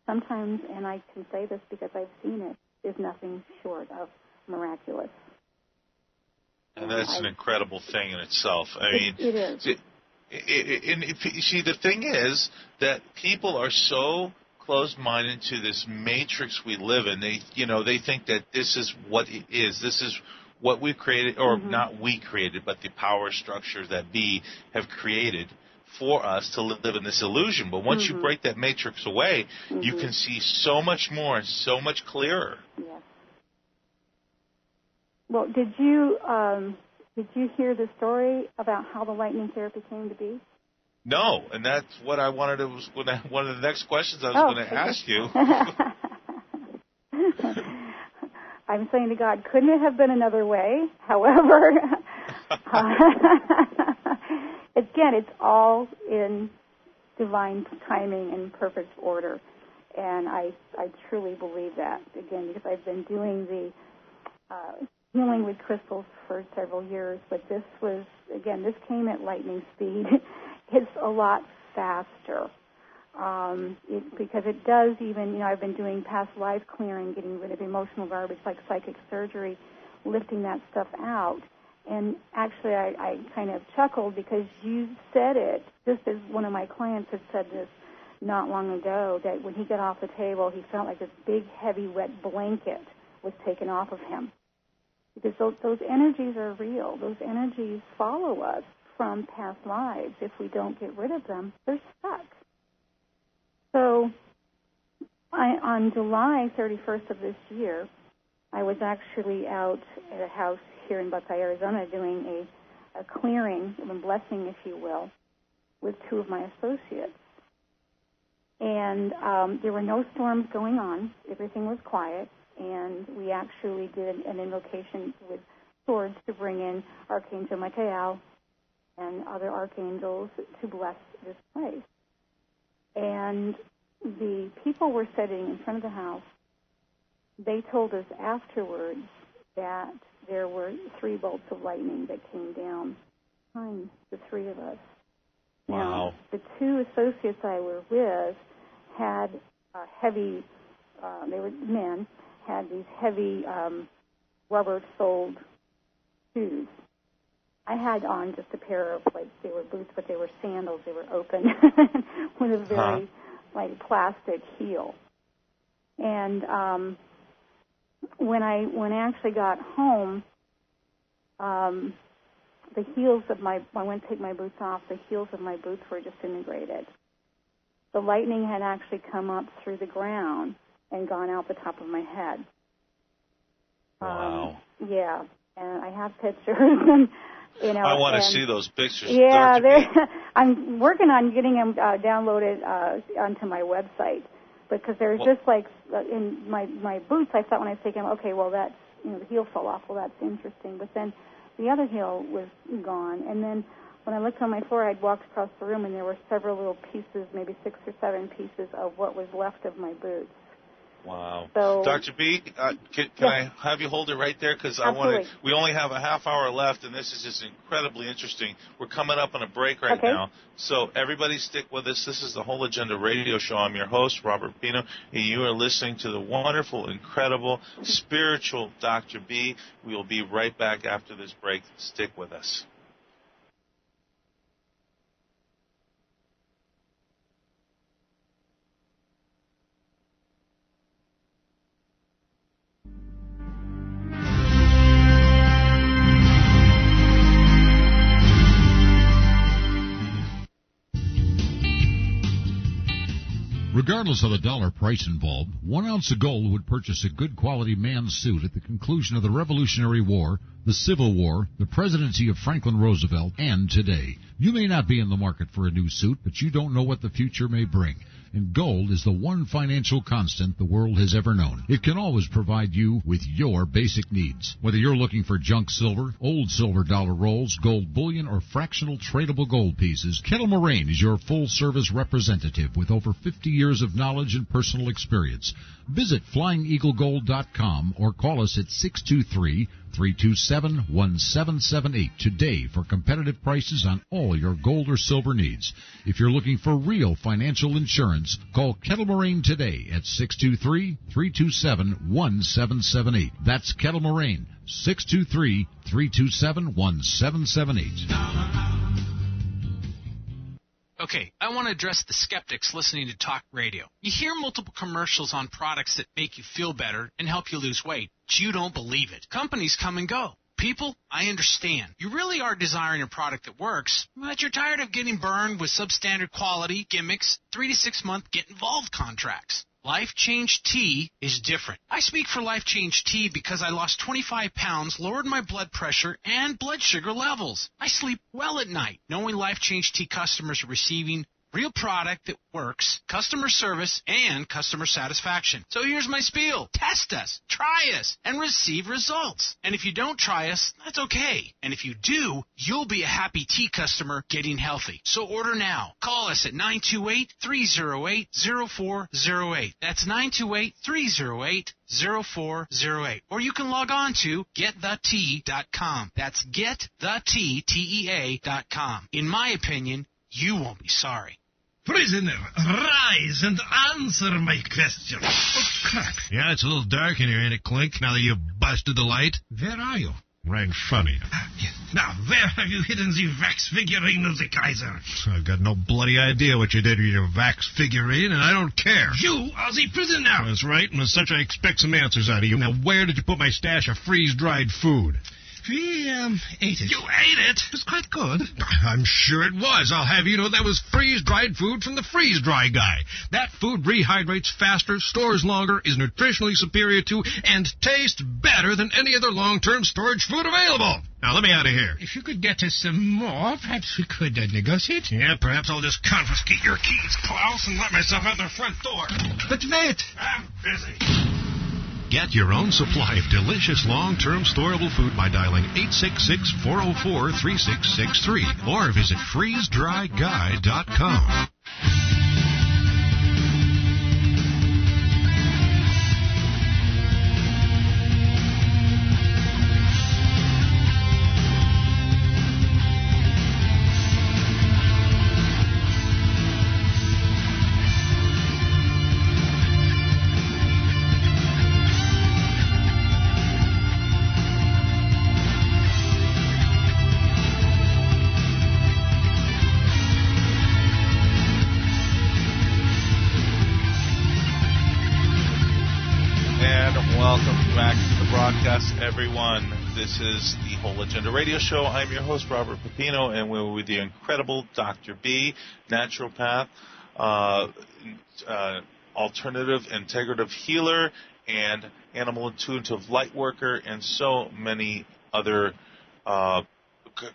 sometimes, and I can say this because I've seen it, is nothing short of miraculous. And that's an incredible thing in itself. I mean, it is. See, the thing is that people are so closed-minded to this matrix we live in. They think that this is what it is. This is what we created, or not we created, but the power structures that be have created for us to live in this illusion. But once you break that matrix away, you can see so much more and so much clearer. Yes. Well, did you hear the story about how the lightning therapy came to be? No, and that's what I wanted to. One of the next questions I was going to ask you. I'm saying to God, couldn't it have been another way? However, again, it's all in divine timing and perfect order, and I truly believe that. Again, because I've been doing the healing with crystals for several years, but this came at lightning speed. It's a lot faster. Because it does even, I've been doing past life clearing, getting rid of emotional garbage like psychic surgery, lifting that stuff out. And actually I kind of chuckled because you said it, just as one of my clients had said this not long ago, that when he got off the table, he felt like this big, heavy, wet blanket was taken off of him. Because those energies are real. Those energies follow us from past lives. If we don't get rid of them, they're stuck. So on July 31st of this year, I was actually out at a house here in Buckeye, Arizona, doing a clearing, a blessing, if you will, with two of my associates. And there were no storms going on. Everything was quiet. And we actually did an invocation with swords to bring in Archangel Michael and other archangels to bless this place. And the people were sitting in front of the house. They told us afterwards that there were 3 bolts of lightning that came down behind the 3 of us. Wow. Now, the 2 associates I were with had heavy, they were men, had these heavy rubber-soled shoes. I had on just a pair of, they were boots, but they were sandals. They were open with a very, plastic heel. And when I actually got home, the heels of I went to take my boots off, the heels of my boots were disintegrated. The lightning had actually come up through the ground and gone out the top of my head. Wow. Yeah, and I have pictures. And, I want to see those pictures. Yeah, I'm working on getting them downloaded onto my website, because there's just in my boots, I thought when I was taking them, okay, well, that's, the heel fell off. Well, that's interesting. But then the other heel was gone. And then when I looked on my floor, I'd walked across the room, and there were several little pieces, maybe 6 or 7 pieces of what was left of my boots. Wow. So, Dr. B, can I have you hold it right there? Because we only have a half hour left, and this is just incredibly interesting. We're coming up on a break right now. So everybody stick with us. This is the Whole Agenda Radio Show. I'm your host, Robert Pino, and you are listening to the wonderful, incredible, spiritual Dr. B. We will be right back after this break. Stick with us. Regardless of the dollar price involved, 1 ounce of gold would purchase a good quality man's suit at the conclusion of the Revolutionary War, the Civil War, the presidency of Franklin Roosevelt, and today. You may not be in the market for a new suit, but you don't know what the future may bring. And gold is the one financial constant the world has ever known. It can always provide you with your basic needs. Whether you're looking for junk silver, old silver dollar rolls, gold bullion, or fractional tradable gold pieces, Kettle Moraine is your full-service representative with over 50 years of knowledge and personal experience. Visit FlyingEagleGold.com or call us at 623-327-1778 today for competitive prices on all your gold or silver needs. If you're looking for real financial insurance, call Kettle Moraine today at 623-327-1778. That's Kettle Moraine, 623-327-1778. Okay, I want to address the skeptics listening to talk radio. You hear multiple commercials on products that make you feel better and help you lose weight, but you don't believe it. Companies come and go. People, I understand. You really are desiring a product that works, but you're tired of getting burned with substandard quality, gimmicks, 3 to 6 month get-involved contracts. Life Change Tea is different. I speak for Life Change Tea because I lost 25 pounds, lowered my blood pressure, and blood sugar levels. I sleep well at night, knowing Life Change Tea customers are receiving real product that works, customer service, and customer satisfaction. So here's my spiel. Test us, try us, and receive results. And if you don't try us, that's okay. And if you do, you'll be a happy tea customer getting healthy. So order now. Call us at 928-308-0408. That's 928-308-0408. Or you can log on to getthetea.com. That's getthetea.com. In my opinion, you won't be sorry. Prisoner, rise and answer my question. Oh, crap. Yeah, it's a little dark in here, ain't it, Clink, now that you've busted the light? Where are you? Right in front of you. Yes. Now, where have you hidden the wax figurine of the Kaiser? I've got no bloody idea what you did with your wax figurine, and I don't care. You are the prisoner. That's right, and as such, I expect some answers out of you. Now, where did you put my stash of freeze-dried food? We, ate it. You ate it? It was quite good. I'm sure it was. I'll have you know that was freeze-dried food from the freeze-dry guy. That food rehydrates faster, stores longer, is nutritionally superior to, and tastes better than any other long-term storage food available. Now, let me out of here. If you could get us some more, perhaps we could negotiate. Yeah, perhaps I'll just confiscate your keys, Klaus, and let myself out the front door. But wait. I'm busy. Get your own supply of delicious long-term storable food by dialing 866-404-3663 or visit freezedryguy.com. Everyone, this is the Whole Agenda Radio Show. I'm your host, Robert Pepino, and we're with the incredible Dr. B, naturopath, alternative integrative healer, and animal intuitive light worker, and so many other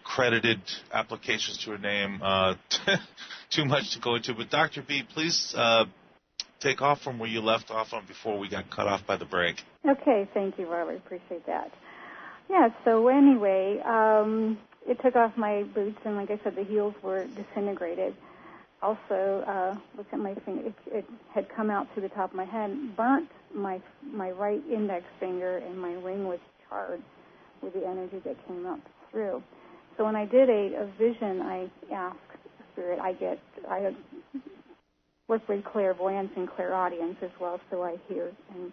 credited applications to her name. Too much to go into, but Dr. B, please take off from where you left off on before we got cut off by the break. Okay, thank you, Robert. Appreciate that. Yeah, so anyway, it took off my boots, and like I said, the heels were disintegrated. Also, look at my finger. It had come out through the top of my head, burnt my right index finger, and my ring was charred with the energy that came up through. So when I did a vision, I asked Spirit, I work with clairvoyance and clairaudience as well, so I hear and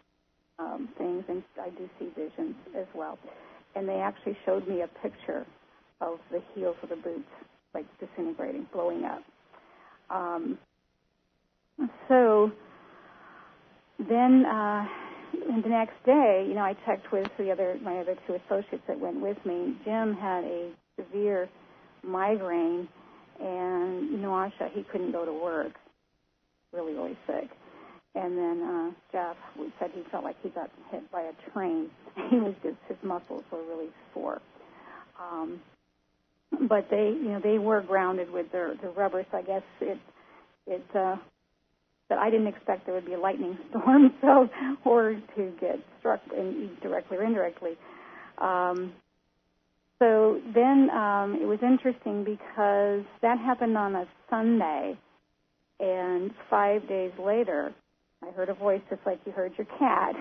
things, and I do see visions as well. And they actually showed me a picture of the heels of the boots, like disintegrating, blowing up. So then the next day, I checked with my other two associates that went with me. Jim had a severe migraine and nausea. He couldn't go to work. Really, really sick. And then Jeff said he felt like he got hit by a train. His muscles were really sore. But they were grounded with the rubber, so I guess but I didn't expect there would be a lightning storm, or to get struck directly or indirectly. So then it was interesting because that happened on a Sunday, and 5 days later, I heard a voice just like you heard your cat.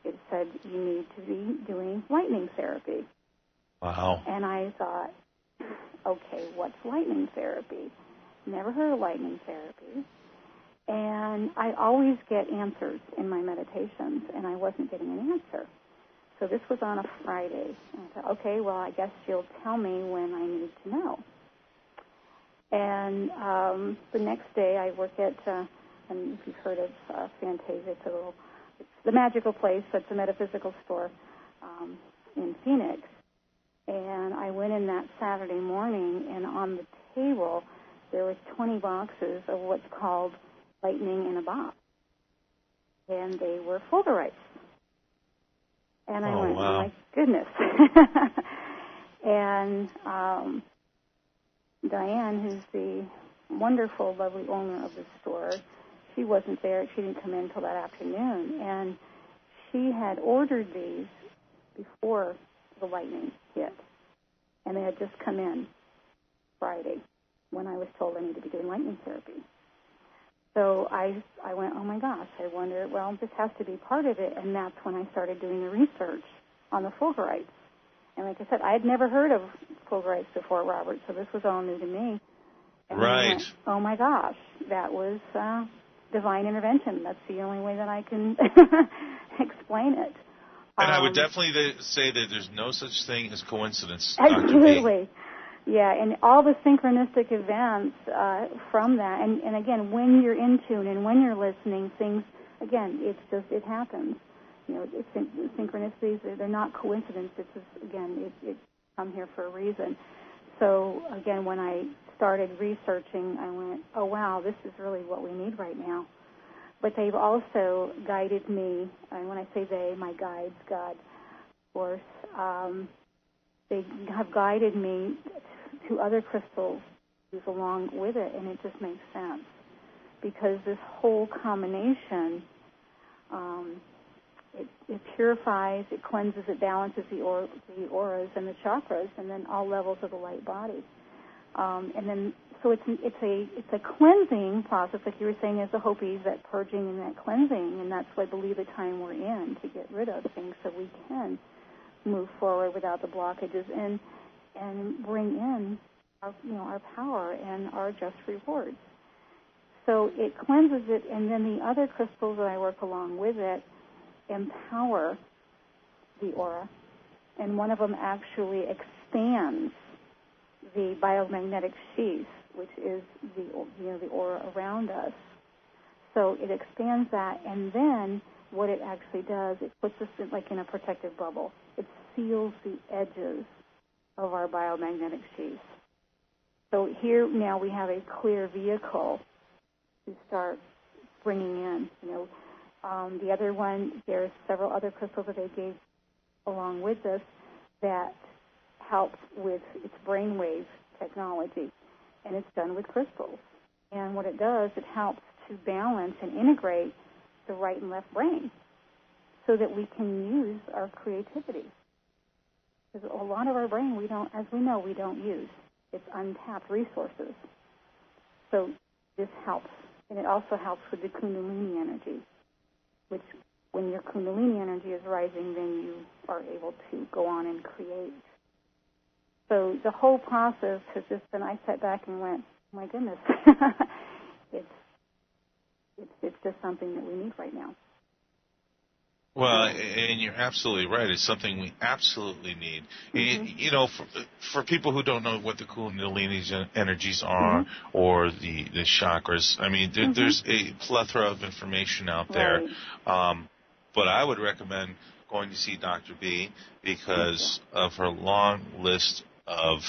It said, you need to be doing lightning therapy. Wow. And I thought, okay, what's lightning therapy? Never heard of lightning therapy. And I always get answers in my meditations, and I wasn't getting an answer. So this was on a Friday. And I thought, okay, well, I guess you'll tell me when I need to know. And the next day I work at, and if you've heard of Fantasia, it's the magical place. It's a metaphysical store in Phoenix. And I went in that Saturday morning, and on the table there was 20 boxes of what's called lightning in a box. And they were fulgurites. And I went, wow. oh, my goodness. And Diane, who's the wonderful, lovely owner of the store, she wasn't there. She didn't come in until that afternoon. And she had ordered these before the lightning hit. And they had just come in Friday when I was told I needed to be doing lightning therapy. So I went, oh, my gosh, I wonder, well, this has to be part of it. And that's when I started doing the research on the fulgurites. And like I said, I had never heard of fulgurites before, Robert, so this was all new to me. And Right. I went, oh, my gosh, that was divine intervention. That's the only way that I can explain it. And I would definitely say that there's no such thing as coincidence, Dr. B. Absolutely. Yeah, and all the synchronistic events from that. And again, when you're in tune and when you're listening, things, again, it happens. You know, synchronicities, they're not coincidence. It's just, again, it's come here for a reason. So, again, when I started researching, I went, oh, wow, this is really what we need right now. But they've also guided me, and when I say they, my guides, God, of course, they have guided me to other crystals along with it, and it just makes sense. Because this whole combination, it purifies, it cleanses, it balances the auras and the chakras, and then all levels of the light body. And then, so it's a cleansing process, like you were saying, as the Hopis, that purging and that cleansing, and that's what I believe the time we're in, to get rid of things so we can move forward without the blockages and bring in our power and our just rewards. So it cleanses it, and then the other crystals that I work along with it empower the aura, and one of them actually expands the biomagnetic sheath, which is the aura around us. So it expands that, and then what it actually does, it puts us in a protective bubble. It seals the edges of our biomagnetic sheath. So here now we have a clear vehicle to start bringing in. The other one, there's several other crystals that they gave along with this that help with its brainwave technology, and it's done with crystals. And what it does, it helps to balance and integrate the right and left brain so that we can use our creativity. Because a lot of our brain, we don't use. It's untapped resources. So this helps. And it also helps with the Kundalini energy, which when your Kundalini energy is rising, then you are able to go on and create. So the whole process has just been, I sat back and went, oh my goodness, it's just something that we need right now. Well, and you're absolutely right. It's something we absolutely need. Mm-hmm. And, for people who don't know what the Kundalini energies are, mm-hmm. or the chakras, I mean, mm-hmm. there's a plethora of information out there. Right. But I would recommend going to see Dr. B because of her long list of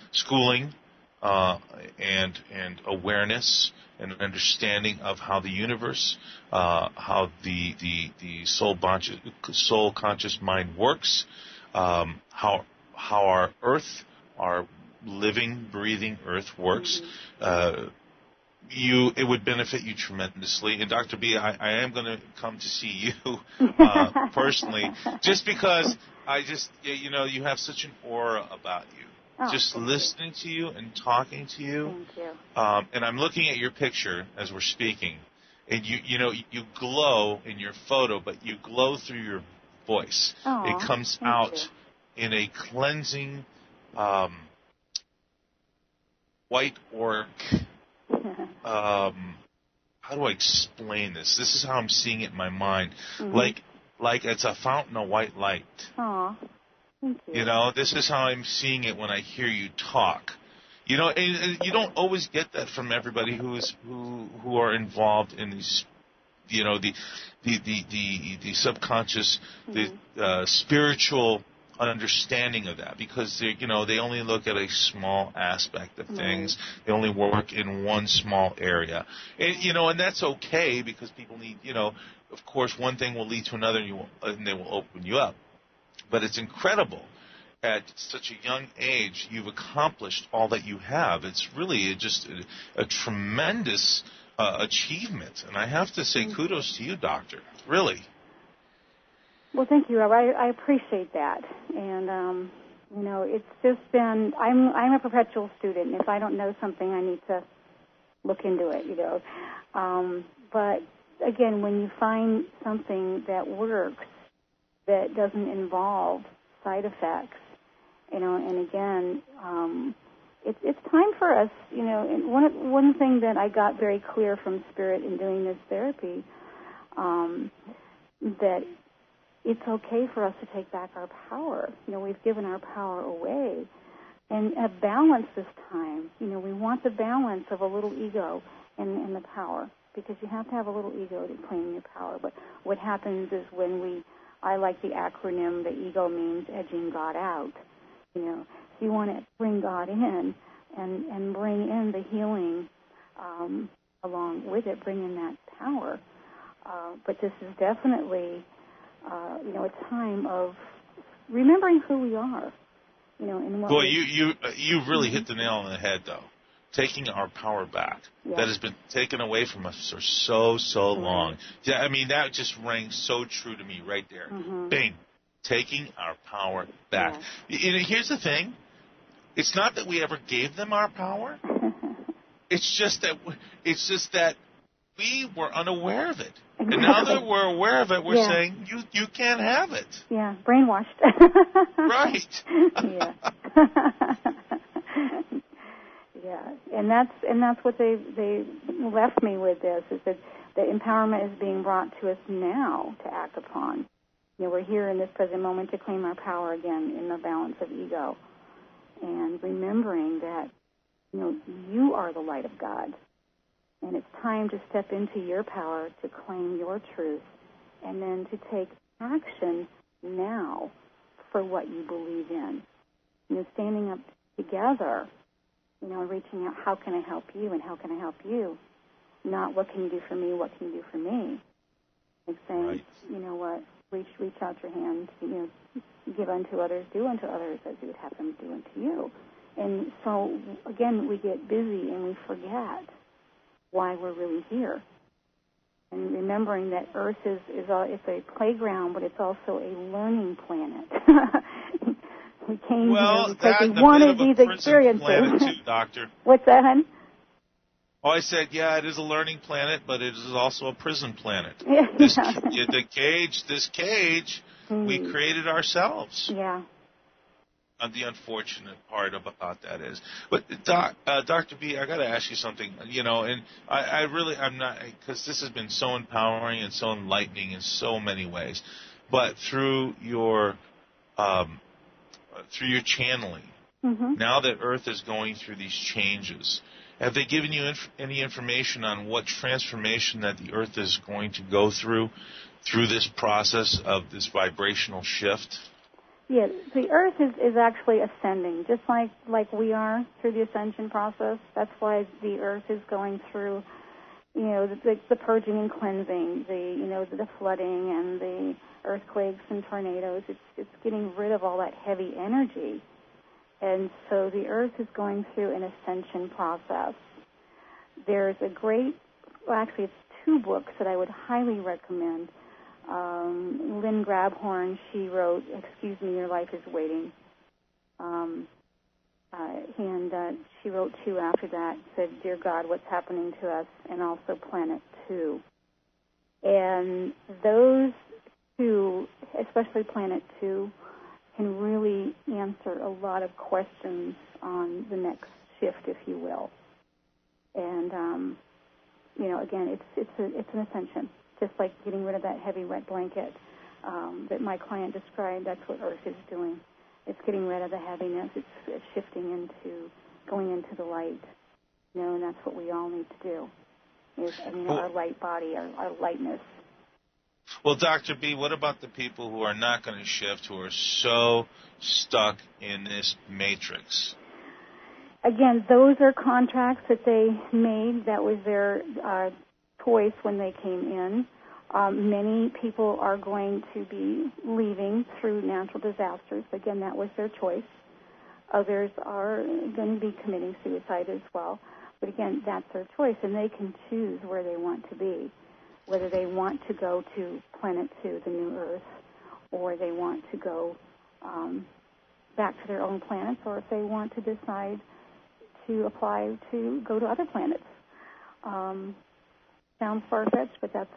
schooling and awareness and an understanding of how the universe, how the soul conscious mind works, how our Earth, our living, breathing Earth works. Mm-hmm. It would benefit you tremendously. And Dr. B, I am going to come to see you personally, just because you have such an aura about you. Oh, just listening to you and talking to you. Thank you. And I'm looking at your picture as we're speaking, and you glow in your photo, but you glow through your voice. Oh, it comes out in a cleansing white auric. How do I explain this? This is how I'm seeing it in my mind. Mm-hmm. Like it's a fountain of white light. Aww. Thank you. You know, this is how I'm seeing it when I hear you talk. You know, and you don't always get that from everybody who are involved in these, you know, the subconscious, the spiritual understanding of that, because they only look at a small aspect of things. They only work in one small area, and that's okay, because people need, of course, one thing will lead to another, and they will open you up. But it's incredible. At such a young age, you've accomplished all that you have. It's really just a tremendous achievement, and I have to say kudos to you, Doctor. Really. Well, thank you, Rob. I appreciate that, and it's just been. I'm a perpetual student, and if I don't know something, I need to look into it. But again, when you find something that works, that doesn't involve side effects, and again, it's time for us, and one thing that I got very clear from Spirit in doing this therapy, that it's okay for us to take back our power. We've given our power away, and a balance this time. We want the balance of a little ego and the power, because you have to have a little ego to claim your power. But what happens is I like the acronym, the ego means edging God out. So you want to bring God in and bring in the healing along with it, bring in that power. But this is definitely, a time of remembering who we are. And what Boy, you really hit the nail on the head, though. Taking our power back. Yeah. That has been taken away from us for so long. Yeah, I mean, that just rang so true to me right there. Bing. Taking our power back. Yeah. Here's the thing. It's not that we ever gave them our power. It's just that we were unaware of it. Exactly. And now that we're aware of it, we're saying, you can't have it. Yeah, brainwashed. Right. Yeah. Yeah, and that's what they left me with. This is that the empowerment is being brought to us now to act upon. We're here in this present moment to claim our power again in the balance of ego, and remembering that you are the light of God, and it's time to step into your power to claim your truth, and then to take action now for what you believe in. Standing up together. Reaching out, how can I help you and how can I help you? Not what can you do for me, what can you do for me? Like saying, right. You know what, reach out your hand, give unto others, do unto others as you would have them do unto you. And so, again, we get busy and we forget why we're really here. And remembering that Earth is a playground, but it's also a learning planet. We came here because we wanted these experiences. Planet too, Doctor. What's that, hon? Oh, I said, it is a learning planet, but it is also a prison planet. Yeah. This cage, we created ourselves. Yeah. And the unfortunate part about that is, but Dr. B, I got to ask you something. And I'm not, because this has been so empowering and so enlightening in so many ways, but through your channeling, now that Earth is going through these changes, have they given you any information on what transformation that the Earth is going to go through this process of this vibrational shift? Yes, the Earth is actually ascending, just like we are through the ascension process. That's why the Earth is going through, the purging and cleansing, the flooding and the earthquakes and tornadoes. It's getting rid of all that heavy energy. And so the Earth is going through an ascension process. There's it's 2 books that I would highly recommend. Lynn Grabhorn, she wrote, Excuse Me, Your Life is Waiting. And she wrote 2 after that, said, Dear God, What's Happening to Us, and also Planet 2. And those 2, especially Planet 2, can really answer a lot of questions on the next shift, if you will. And, again, it's an ascension. Just like getting rid of that heavy, wet blanket that my client described, that's what Earth is doing. It's getting rid of the heaviness. It's shifting into going into the light. And that's what we all need to do. Our light body, our lightness. Well, Dr. B, what about the people who are not going to shift, who are so stuck in this matrix? Again, those are contracts that they made. That was their choice when they came in. Many people are going to be leaving through natural disasters. Again, that was their choice. Others are going to be committing suicide as well. But again, that's their choice, and they can choose where they want to be, whether they want to go to Planet 2, the new Earth, or they want to go back to their own planets, or if they want to decide to apply to go to other planets. Sounds far-fetched, but that's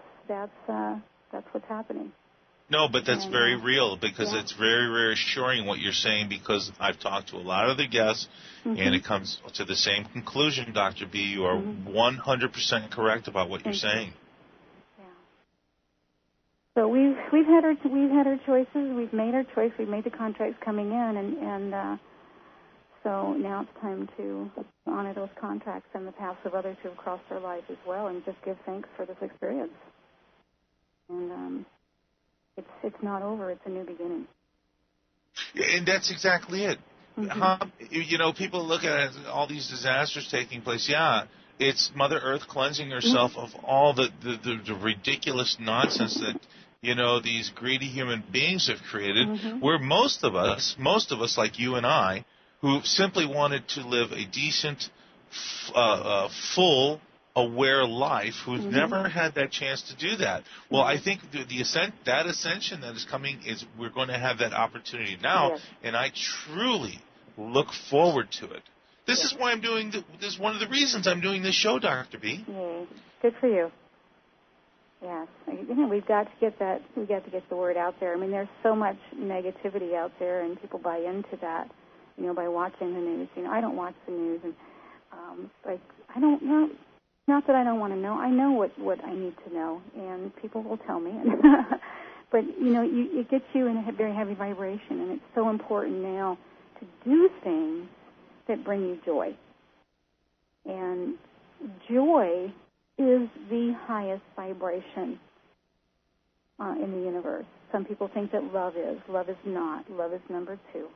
what's happening. No, but that's very real, because it's very reassuring what you're saying, because I've talked to a lot of the guests, and it comes to the same conclusion, Dr. B. You are 100% correct about what you're saying. Yeah. So we've had our choices. We've made our choice. We've made the contracts coming in, and so now it's time to honor those contracts and the paths of others who have crossed our lives as well, and just give thanks for this experience. And it's not over. It's a new beginning. And that's exactly it. People look at all these disasters taking place. Yeah, it's Mother Earth cleansing herself of all the ridiculous nonsense that, these greedy human beings have created, where most of us, like you and I, who simply wanted to live a decent, full, aware life, who's never had that chance to do that. Well, I think that ascension that is coming is we're going to have that opportunity now, and I truly look forward to it. This is why I'm doing this. Is one of the reasons I'm doing this show, Dr. B. Yay. Good for you. Yes, we've got to get that. We've got to get the word out there. I mean, there's so much negativity out there, and people buy into that. By watching the news. I don't watch the news, and I don't know. Not that I don't want to know. I know what I need to know, and people will tell me. But, it gets you in a very heavy vibration, and it's so important now to do things that bring you joy. And joy is the highest vibration in the universe. Some people think that love is. Love is not. Love is number 2.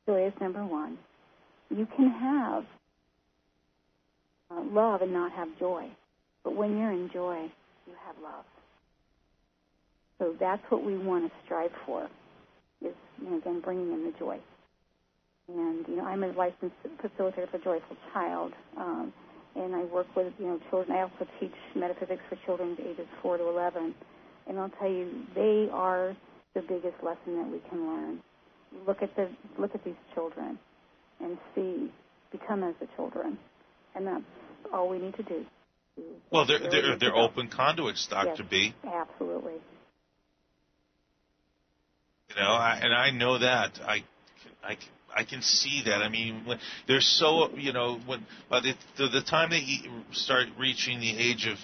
Joy is number 1. You can have love and not have joy. But when you're in joy, you have love. So that's what we want to strive for, is, again, bringing in the joy. And, I'm a licensed facilitator for Joyful Child, and I work with, children. I also teach metaphysics for children ages 4 to 11. And I'll tell you, they are the biggest lesson that we can learn. Look at these children and become as the children. And that's all we need to do. Well, they're open conduits, Dr. B. Absolutely. And I know that. I can see that. I mean, they're so, when by the time they start reaching the age of,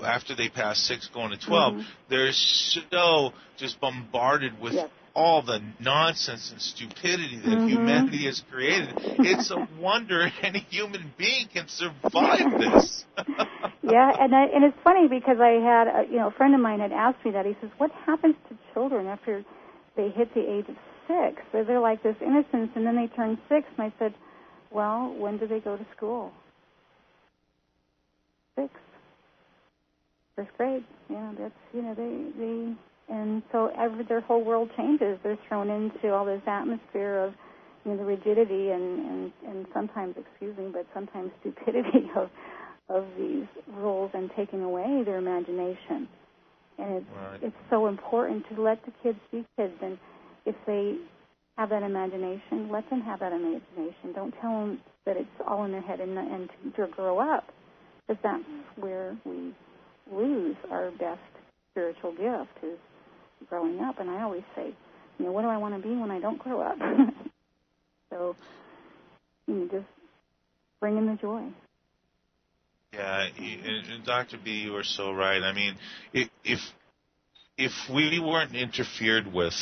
after they pass 6 going to 12, they're so just bombarded with all the nonsense and stupidity that humanity has created. It's a wonder any human being can survive this. Yeah, and it's funny because I had a friend of mine had asked me that. He says, "What happens to children after they hit the age of 6? So they're like this innocence, and then they turn 6." And I said, "Well, when do they go to school?" 6, 1st grade. Yeah, that's they. And so their whole world changes. They're thrown into all this atmosphere of, the rigidity and sometimes, but sometimes stupidity of these rules, and taking away their imagination. And it's so important to let the kids be kids. And if they have that imagination, let them have that imagination. Don't tell them that it's all in their head and to grow up, because that's where we lose our best spiritual gift, is growing up. And I always say, what do I want to be when I don't grow up? So, just bring in the joy. Yeah, and Dr. B, you are so right. I mean, if we weren't interfered with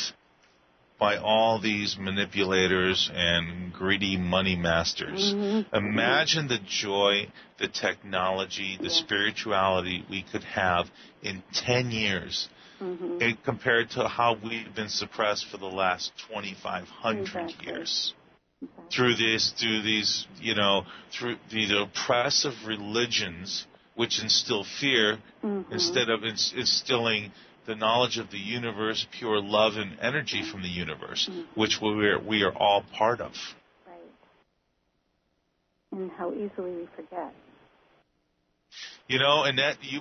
by all these manipulators and greedy money masters. Mm-hmm. Imagine the joy, the technology, the spirituality we could have in 10 years compared to how we've been suppressed for the last 2,500 years. Through these, through the oppressive religions which instill fear instead of instilling the knowledge of the universe, pure love and energy from the universe, which we are all part of. Right. And how easily we forget. And that you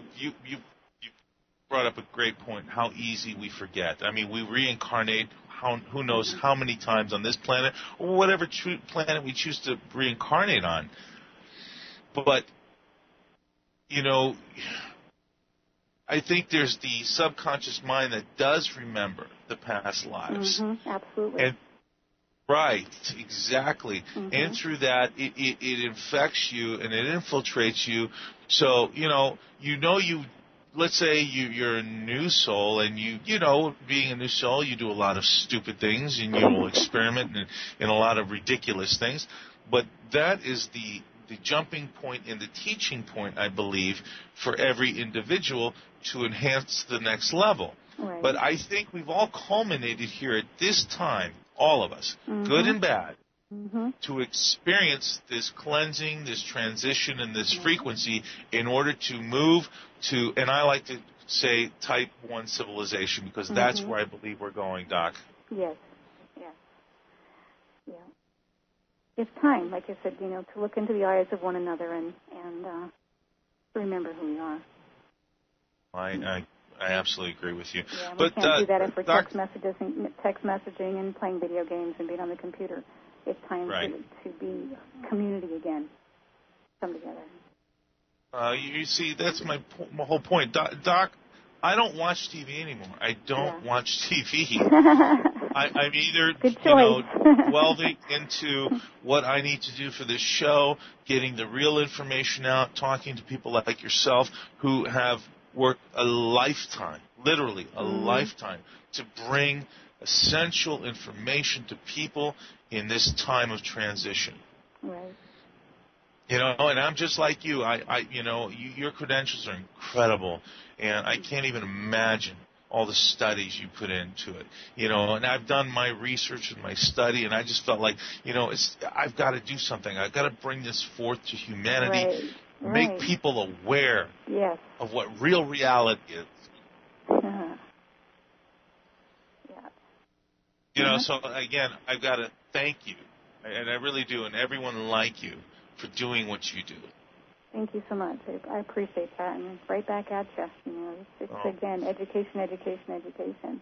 brought up a great point, how easy we forget. I mean, we reincarnate who knows how many times on this planet, or whatever planet we choose to reincarnate on. But, I think there's the subconscious mind that does remember the past lives. Absolutely. And right, exactly. And through that, it infects you and it infiltrates you. So, let's say you're a new soul, and being a new soul, you do a lot of stupid things, and you'll experiment in a lot of ridiculous things. But that is the jumping point and the teaching point, I believe, for every individual to enhance the next level. Right. But I think we've all culminated here at this time, all of us, good and bad, to experience this cleansing, this transition, and this frequency in order to move to, and I like to say, type 1 civilization, because that's where I believe we're going, Doc. Yes. Yeah. It's time, like I said, to look into the eyes of one another and remember who we are. I absolutely agree with you. Yeah, but we can't do that if we're text messaging and playing video games and being on the computer. It's time to be community again, come together. You see, that's my whole point. Doc, I don't watch TV anymore. I don't watch TV. I'm either delving into what I need to do for this show, getting the real information out, talking to people like yourself who have worked a lifetime, literally a lifetime, to bring essential information to people in this time of transition. Right. And I'm just like you. Your credentials are incredible, and I can't even imagine all the studies you put into it. And I've done my research and my study, and I just felt like, I've got to do something. I've got to bring this forth to humanity, make people aware of what real reality is. So again, I've got to thank you, and I really do, and everyone like you, for doing what you do. Thank you so much. I appreciate that, and right back at you. It's again, education.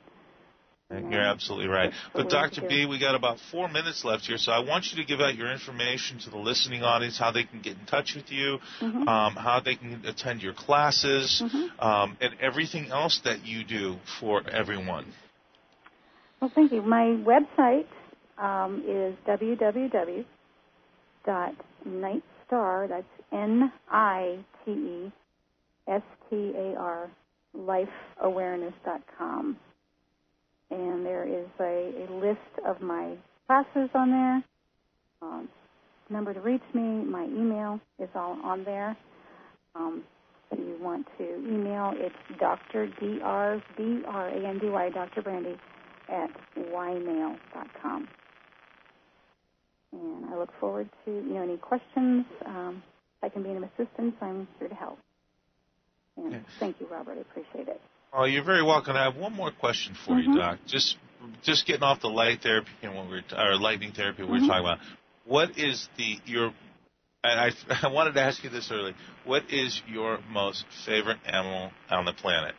You're absolutely right. But Dr. B, we got about 4 minutes left here, so I want you to give out your information to the listening audience, how they can get in touch with you, how they can attend your classes, and everything else that you do for everyone. Well, thank you. My website is www.nightstar, that's NITESTAR, lifeawareness.com. And there is a list of my classes on there. Number to reach me, my email is all on there. If you want to email, it's Dr. DRBRANDY, Dr. Brandy, at ymail.com. And I look forward to any questions. If I can be of assistance, I'm here to help. And thank you, Robert. I appreciate it. Oh, you're very welcome. I have one more question for you, Doc. Just getting off the light therapy and lightning therapy we were talking about. What is I wanted to ask you this earlier. What is your most favorite animal on the planet?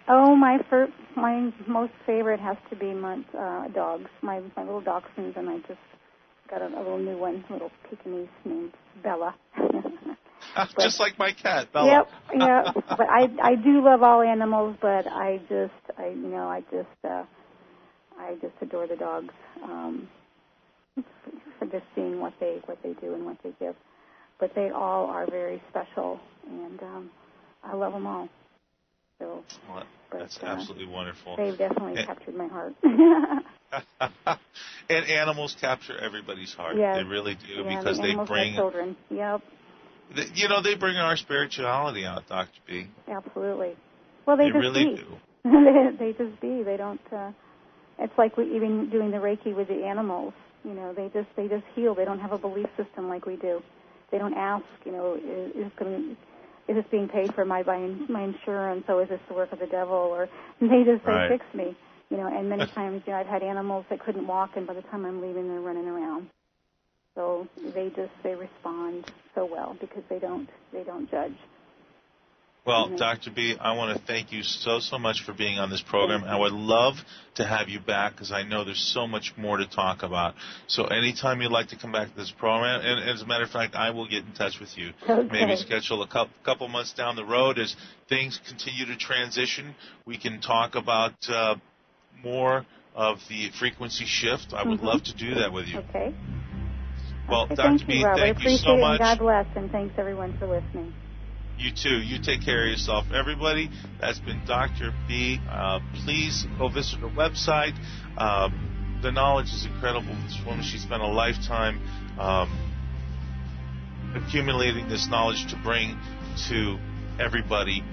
Oh, my most favorite has to be my dogs, my little dachshunds, and I just got a little new one, a little Pekingese named Bella. Just like my cat, Bella. Yep. But I do love all animals, but I just adore the dogs for just seeing what they do and what they give. But they all are very special, and I love them all. So, Well, that's absolutely wonderful. They've definitely captured my heart. And animals capture everybody's heart. Yes. They really do, yeah, because they bring children. Yep. They bring our spirituality out, Dr. B. Absolutely. Well, they just really be. do. They just be. They don't. It's like we even doing the Reiki with the animals. They just heal. They don't have a belief system like we do. They don't ask. Is this being paid for by my insurance? So is this the work of the devil? Or they just say, fix me. And many times, I've had animals that couldn't walk, and by the time I'm leaving, they're running around. So they respond so well because they don't judge. Well, Dr. B, I want to thank you so much for being on this program. I would love to have you back because I know there's so much more to talk about. So anytime you'd like to come back to this program, and as a matter of fact, I will get in touch with you. Okay. Maybe schedule a couple months down the road as things continue to transition. We can talk about more of the frequency shift. I would love to do that with you. Okay. Well, okay, Dr. B, thank you so much. God bless, and thanks everyone for listening. You too. You take care of yourself. Everybody, that's been Dr. B. Please go visit her website. The knowledge is incredible. This woman, she spent a lifetime accumulating this knowledge to bring to everybody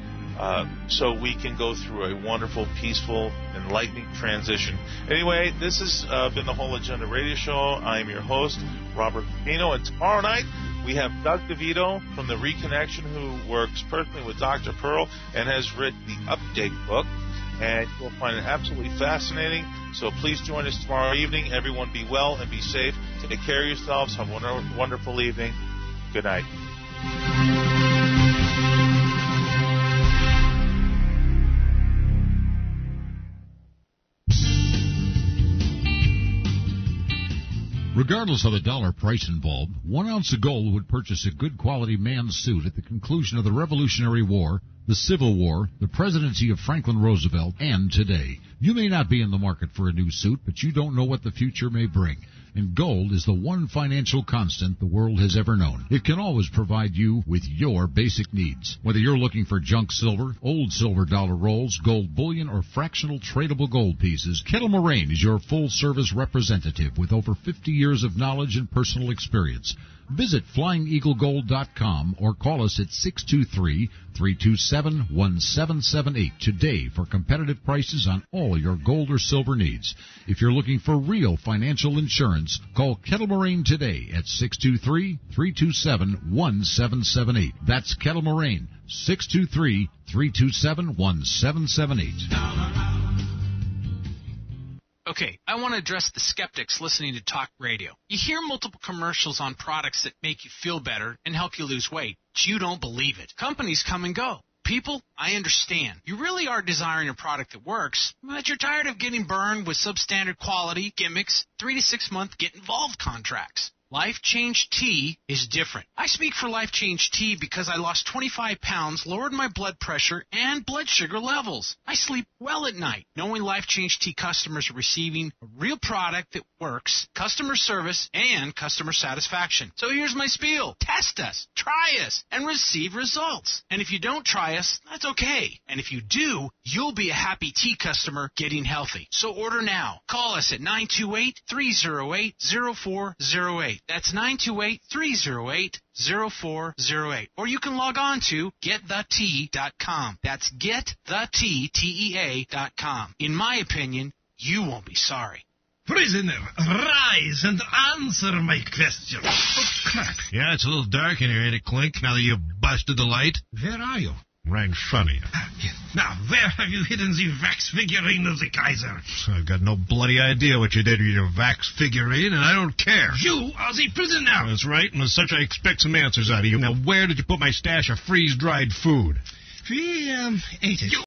so we can go through a wonderful, peaceful, enlightening transition. Anyway, this has been the Whole Agenda Radio Show. I am your host, Robert Pino, and tomorrow night we have Doug DeVito from The Reconnection, who works personally with Dr. Pearl and has written the Update book, and you'll find it absolutely fascinating. So please join us tomorrow evening. Everyone be well and be safe. Take care of yourselves. Have a wonderful evening. Good night. Regardless of the dollar price involved, 1 ounce of gold would purchase a good quality man's suit at the conclusion of the Revolutionary War, the Civil War, the presidency of Franklin Roosevelt, and today. You may not be in the market for a new suit, but you don't know what the future may bring. And gold is the one financial constant the world has ever known. It can always provide you with your basic needs. Whether you're looking for junk silver, old silver dollar rolls, gold bullion, or fractional tradable gold pieces, Kettle Moraine is your full-service representative with over 50 years of knowledge and personal experience. Visit FlyingEagleGold.com or call us at 623-327-1778 today for competitive prices on all your gold or silver needs. If you're looking for real financial insurance, call Kettle Moraine today at 623-327-1778. That's Kettle Moraine, 623-327-1778. Okay, I want to address the skeptics listening to talk radio. You hear multiple commercials on products that make you feel better and help you lose weight, but you don't believe it. Companies come and go. People, I understand. You really are desiring a product that works, but you're tired of getting burned with substandard quality, gimmicks, 3 to 6 month get-involved contracts. Life Change Tea is different. I speak for Life Change Tea because I lost 25 pounds, lowered my blood pressure, and blood sugar levels. I sleep well at night, knowing Life Change Tea customers are receiving a real product that works, customer service, and customer satisfaction. So here's my spiel. Test us, try us, and receive results. And if you don't try us, that's okay. And if you do, you'll be a happy tea customer getting healthy. So order now. Call us at 928-308-0408. That's 928-308-0408. Or you can log on to getthetea.com. That's getthetea.com. In my opinion, you won't be sorry. Prisoner, rise and answer my question. Oh, crap. Yeah, it's a little dark in here, ain't it, Clink, now that you've busted the light? Where are you? Right in front of you. Yes. Now, where have you hidden the wax figurine of the Kaiser? I've got no bloody idea what you did with your wax figurine, and I don't care. You are the prisoner. That's right, and as such, I expect some answers out of you. Now, where did you put my stash of freeze-dried food? We ate it.